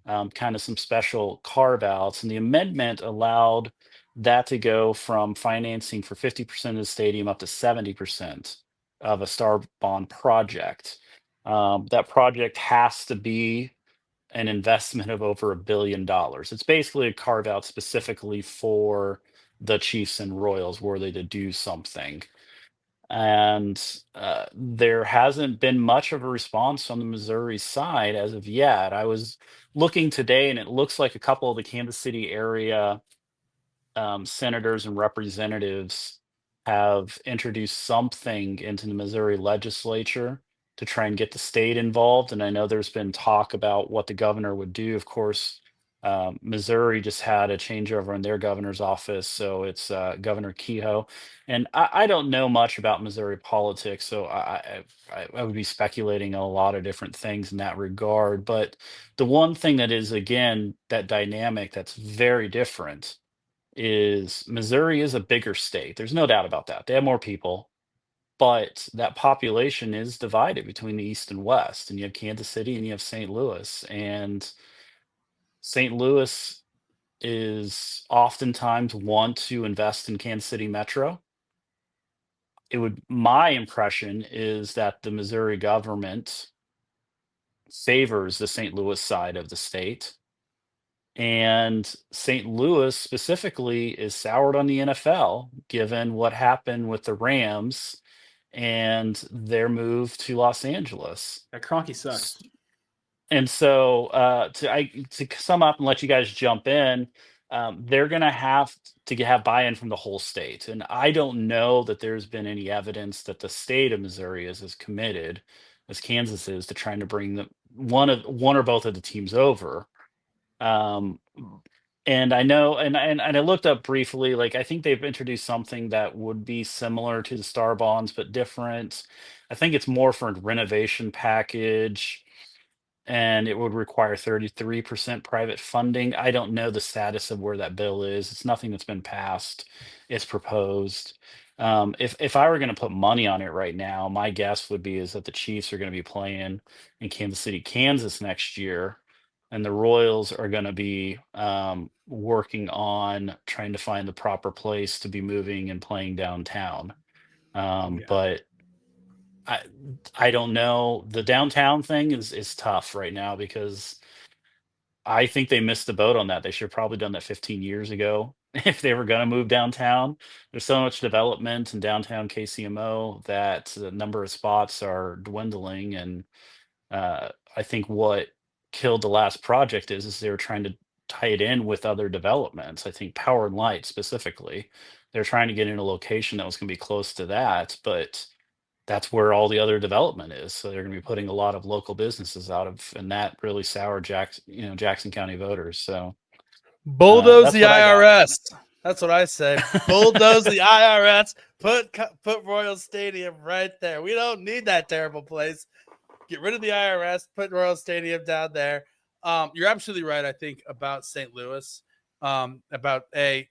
B: kind of some special carve outs. And the amendment allowed that to go from financing for 50% of the stadium up to 70% of a Star Bond project. That project has to be an investment of over $1 billion. It's basically a carve out specifically for the Chiefs and Royals were they to do something. And there hasn't been much of a response on the Missouri side as of yet. I was looking today, and it looks like a couple of the Kansas City area senators and representatives have introduced something into the Missouri legislature to try and get the state involved. And I know there's been talk about what the governor would do. Of course, Missouri just had a changeover in their governor's office, so it's Governor Kehoe. And I don't know much about Missouri politics, so I would be speculating a lot of different things in that regard. But the one thing that is, again, that dynamic that's very different is Missouri is a bigger state. There's no doubt about that. They have more people, but that population is divided between the East and West. And you have Kansas City and you have St. Louis. And St. Louis is oftentimes want to invest in Kansas City Metro. My impression is that the Missouri government favors the St. Louis side of the state. And St. Louis specifically is soured on the NFL, given what happened with the Rams and their move to Los Angeles.
C: That Kroenke sucks.
B: And so, to sum up and let you guys jump in, they're going to have have buy-in from the whole state. And I don't know that there's been any evidence that the state of Missouri is as committed as Kansas is to trying to bring one or both of the teams over. And I know, and I looked up briefly, like I think they've introduced something that would be similar to the Star Bonds, but different. I think it's more for a renovation package, and it would require 33% private funding. I don't know the status of where that bill is. It's nothing that's been passed. It's proposed. If I were going to put money on it right now, my guess would be is that the Chiefs are going to be playing in Kansas City, Kansas next year, and the Royals are going to be working on trying to find the proper place to be moving and playing downtown. But I don't know. The downtown thing is tough right now because I think they missed the boat on that. They should have probably done that 15 years ago if they were going to move downtown. There's so much development in downtown KCMO that the number of spots are dwindling. And I think what killed the last project is they were trying to tie it in with other developments. I think Power and Light specifically. They're trying to get in a location that was going to be close to that, but that's where all the other development is. So they're going to be putting a lot of local businesses out of, and that really soured Jackson County voters. So
A: bulldoze
B: that's
A: the
B: what I got.
A: IRS. That's what I say. Bulldoze the IRS. Put Royal Stadium right there. We don't need that terrible place. Get rid of the IRS. Put Royal Stadium down there. You're absolutely right. I think about St. Louis, about the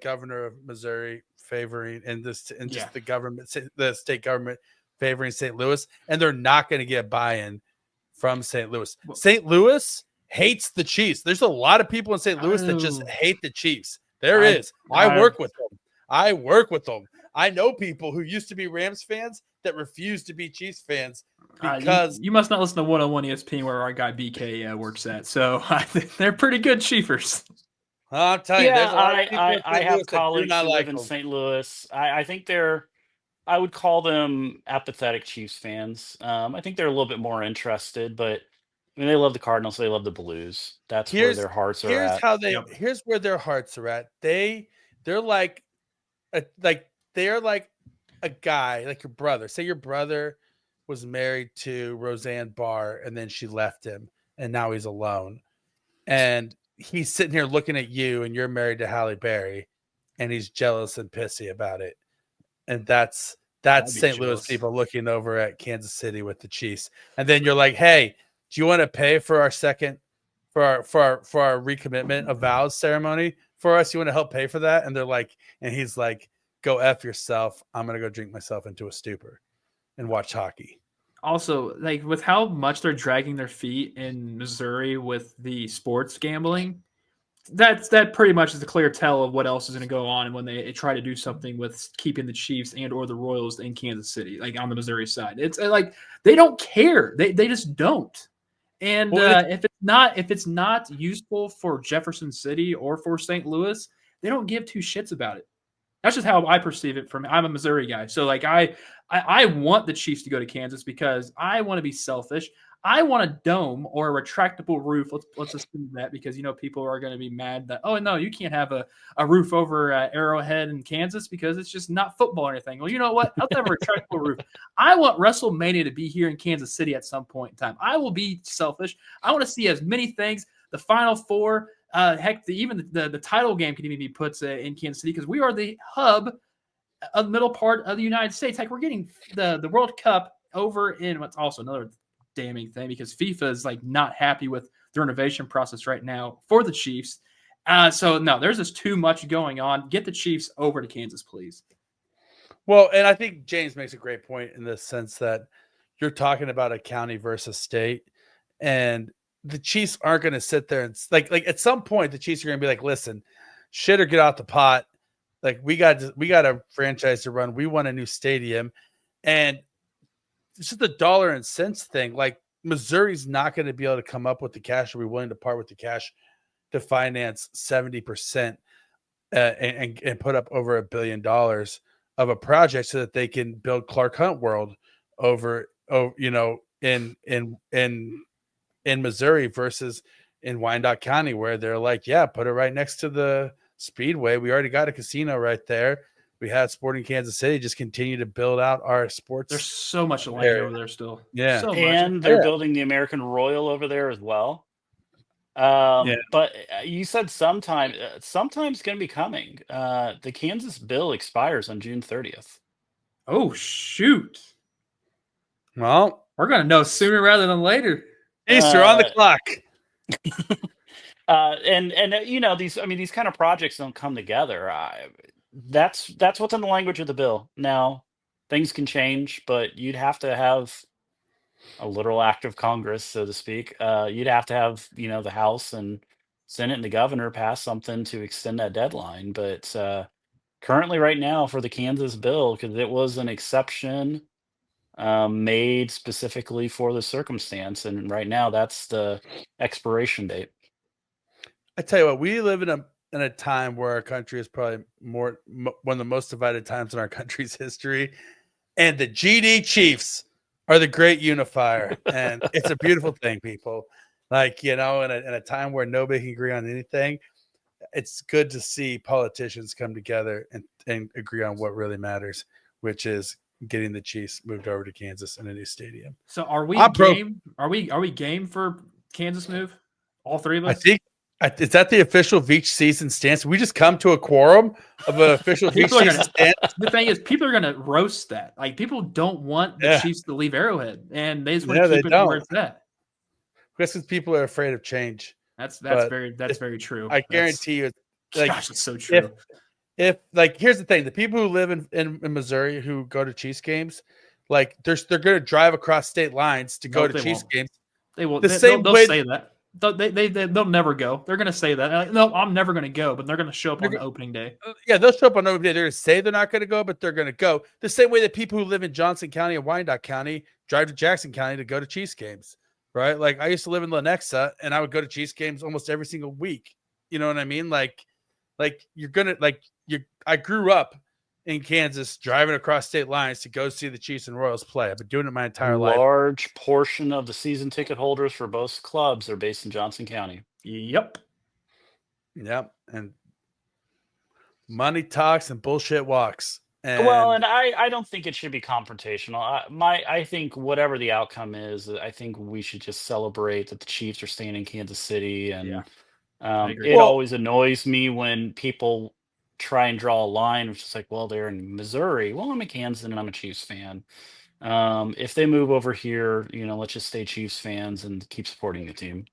A: governor of Missouri favoring just the government, the state government favoring St. Louis, and they're not going to get buy-in from St. Louis. St. Louis hates the Chiefs. There's a lot of people in St. Louis that just hate the Chiefs. I work with them. I know people who used to be Rams fans that refuse to be Chiefs fans because
C: you must not listen to 101 ESPN where our guy BK works at. So I think they're pretty good Chiefers.
A: I'm telling you, there's a lot of people
B: I have colleagues who live in St. Louis. I think I would call them apathetic Chiefs fans. I think they're a little bit more interested, but I mean, they love the Cardinals. They love the Blues. That's where their hearts are at.
A: Here's where their hearts are at. They're like a guy, like your brother. Say your brother was married to Roseanne Barr and then she left him and now he's alone. And he's sitting here looking at you and you're married to Halle Berry and he's jealous and pissy about it. And that's St. Louis people looking over at Kansas City with the Chiefs. And then you're like, hey, do you want to pay for our recommitment of vows ceremony for us? You want to help pay for that? And they're like, and he's like, go F yourself. I'm going to go drink myself into a stupor and watch hockey.
C: Also, like with how much they're dragging their feet in Missouri with the sports gambling, that pretty much is a clear tell of what else is going to go on when they try to do something with keeping the Chiefs and or the Royals in Kansas City, like on the Missouri side. It's like they don't care. They just don't. And if it's not useful for Jefferson City or for St. Louis, they don't give two shits about it. That's just how I perceive it. I'm a Missouri guy, so like I want the Chiefs to go to Kansas because I want to be selfish. I want a dome or a retractable roof. Let's assume that because people are going to be mad that no, you can't have a roof over Arrowhead in Kansas because it's just not football or anything. Well, you know what? I'll have a retractable roof. I want WrestleMania to be here in Kansas City at some point in time. I will be selfish. I want to see as many things. The Final Four. Heck, even the title game can even be put in Kansas City because we are the hub of the middle part of the United States. Heck, we're getting the World Cup over in what's also another damning thing because FIFA is like not happy with the renovation process right now for the Chiefs. So no, there's just too much going on. Get the Chiefs over to Kansas, please.
A: Well, and I think James makes a great point in the sense that you're talking about a county versus state, and the Chiefs aren't going to sit there and like at some point the Chiefs are going to be like, listen, shit or get out the pot. Like we got a franchise to run. We want a new stadium, and it's just a dollar and cents thing. Like Missouri's not going to be able to come up with the cash or be willing to part with the cash to finance 70% and put up over $1 billion of a project so that they can build Clark Hunt World in Missouri versus in Wyandotte County, where they're like, yeah, put it right next to the Speedway. We already got a casino right there. We had Sporting Kansas City. Just continue to build out our sports.
C: There's so much land over there still.
A: Yeah.
C: So
B: And
C: much.
B: they're building the American Royal over there as well. But you said sometimes it's going to be coming. The Kansas bill expires on June 30th.
C: Oh, shoot.
A: Well,
C: we're going to know sooner rather than later.
A: Easter on the clock.
B: And you know, these kind of projects don't come together. That's what's in the language of the bill. Now, things can change, but you'd have to have a literal act of Congress, so to speak. You'd have to have, the House and Senate and the governor pass something to extend that deadline. But currently, right now, for the Kansas bill, because it was an exception made specifically for the circumstance, and right now that's the expiration date.
A: I tell you what, we live in a time where our country is probably one of the most divided times in our country's history, and the GD Chiefs are the great unifier, and it's a beautiful thing, people. Like, in a time where nobody can agree on anything, it's good to see politicians come together and agree on what really matters, which is getting the Chiefs moved over to Kansas in a new stadium.
C: So are we game? Are we game for Kansas move? All three of us?
A: I think. Is that the official Veach season stance? We just come to a quorum of an official Veach season stance.
C: The thing is, people are going to roast that. Like, people don't want the Chiefs to leave Arrowhead, and they just want to keep it where it's at.
A: That's because people are afraid of change.
C: That's very true.
A: I guarantee you,
C: gosh, it's so true.
A: If here's the thing: the people who live in Missouri who go to Chiefs games, like they're going to drive across state lines to go to Chiefs games.
C: They will. They'll say that. They'll never go. They're going to say that. Like, no, I'm never going to go, but they're going to show up on the opening day.
A: Yeah, they'll show up on opening day. They're going to say they're not going to go, but they're going to go. The same way that people who live in Johnson County and Wyandotte County drive to Jackson County to go to Chiefs games, right? Like, I used to live in Lenexa, and I would go to Chiefs games almost every single week. You know what I mean? I grew up in Kansas driving across state lines to go see the Chiefs and Royals play. I've been doing it my entire life.
B: Large portion of the season ticket holders for both clubs are based in Johnson County.
C: Yep.
A: And money talks and bullshit walks.
B: And I don't think it should be confrontational. I think whatever the outcome is, I think we should just celebrate that the Chiefs are staying in Kansas City. And it always annoys me when people try and draw a line, which is like, well, they're in Missouri. Well, I'm a Kansas and I'm a Chiefs fan. If they move over here, let's just stay Chiefs fans and keep supporting the team.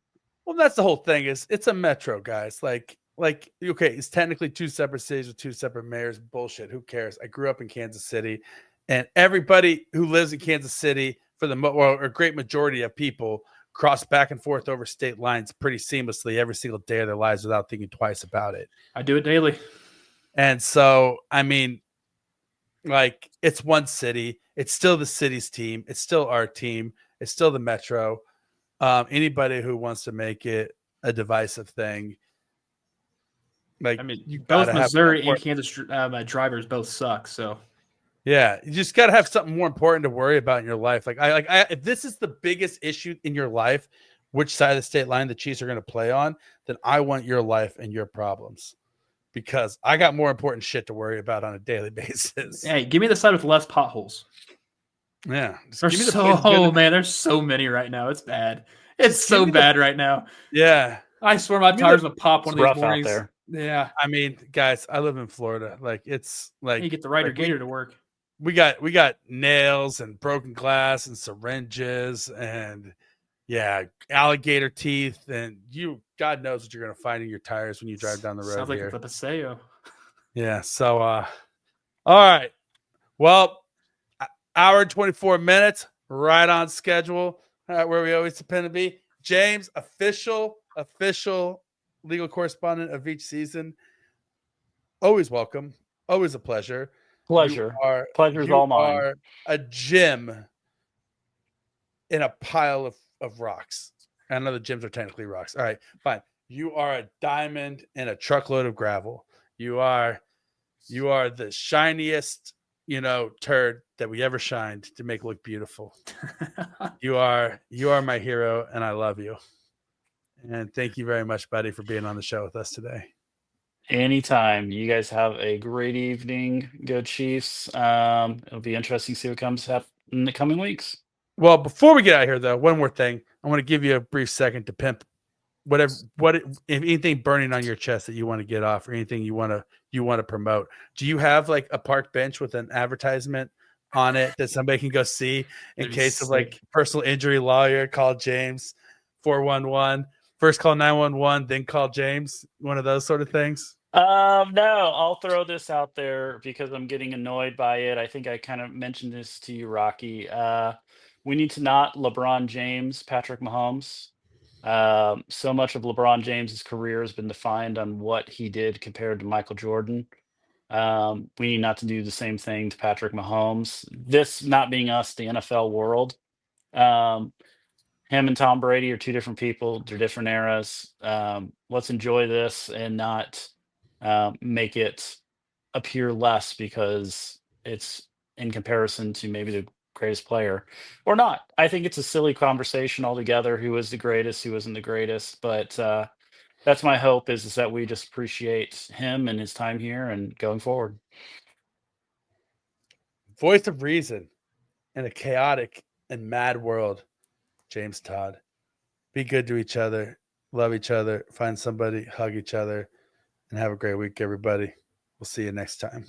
A: Well, that's the whole thing. Is it's a metro, guys. Like okay, it's technically two separate cities with two separate mayors. Bullshit. Who cares? I grew up in Kansas City, and everybody who lives in Kansas City, for a great majority of people, cross back and forth over state lines pretty seamlessly every single day of their lives without thinking twice about it.
C: I do it daily.
A: And so, I mean, like, it's one city. It's still the city's team. It's still our team. It's still the metro. Anybody who wants to make it a divisive thing, like,
C: you both Missouri and Kansas drivers both suck. So,
A: yeah, you just got to have something more important to worry about in your life. If this is the biggest issue in your life, which side of the state line the Chiefs are going to play on, then I want your life and your problems. Because I got more important shit to worry about on a daily basis.
C: Hey, give me the side with less potholes.
A: Yeah.
C: There's so many right now. It's bad. It's so bad right now.
A: Yeah.
C: I swear my tires will pop one of these mornings.
B: Out there.
C: Yeah.
A: I mean, guys, I live in Florida. Like, it's like
C: you get the Ryder Gator to work.
A: We got nails and broken glass and syringes and alligator teeth, and you God knows what you're going to find in your tires when you drive down the road.
C: Sounds like
A: here.
C: the Paseo.
A: Yeah. So, all right. Well, hour and 24 minutes, right on schedule, where we always depend to be. James, official legal correspondent of each season. Always welcome. Always a pleasure.
B: Pleasure. Pleasure's all mine.
A: You are a gem in a pile of rocks. I know the gyms are technically rocks. All right, fine. You are a diamond in a truckload of gravel. You are the shiniest, turd that we ever shined to make look beautiful. You are my hero, and I love you. And thank you very much, buddy, for being on the show with us today.
B: Anytime. You guys have a great evening. Go Chiefs. It'll be interesting to see what comes up in the coming weeks.
A: Well, before we get out of here, though, one more thing. I want to give you a brief second to pimp if anything burning on your chest that you want to get off, or anything you want to promote. Do you have like a park bench with an advertisement on it that somebody can go see in case of like personal injury lawyer? Call James 411. First call 911, then call James. One of those sort of things.
B: No, I'll throw this out there because I'm getting annoyed by it. I think I kind of mentioned this to you, Rocky. We need to not LeBron James, Patrick Mahomes. So much of LeBron James's career has been defined on what he did compared to Michael Jordan. We need not to do the same thing to Patrick Mahomes. This not being us, the NFL world. Him and Tom Brady are two different people. They're different eras. Let's enjoy this and not make it appear less because it's in comparison to maybe the greatest player or not. I think it's a silly conversation altogether. Who is the greatest? Who isn't the greatest? But that's my hope is that we just appreciate him and his time here and going forward.
A: Voice of reason in a chaotic and mad world. James Todd. Be good to each other. Love each other. Find somebody. Hug each other. And have a great week, everybody. We'll see you next time.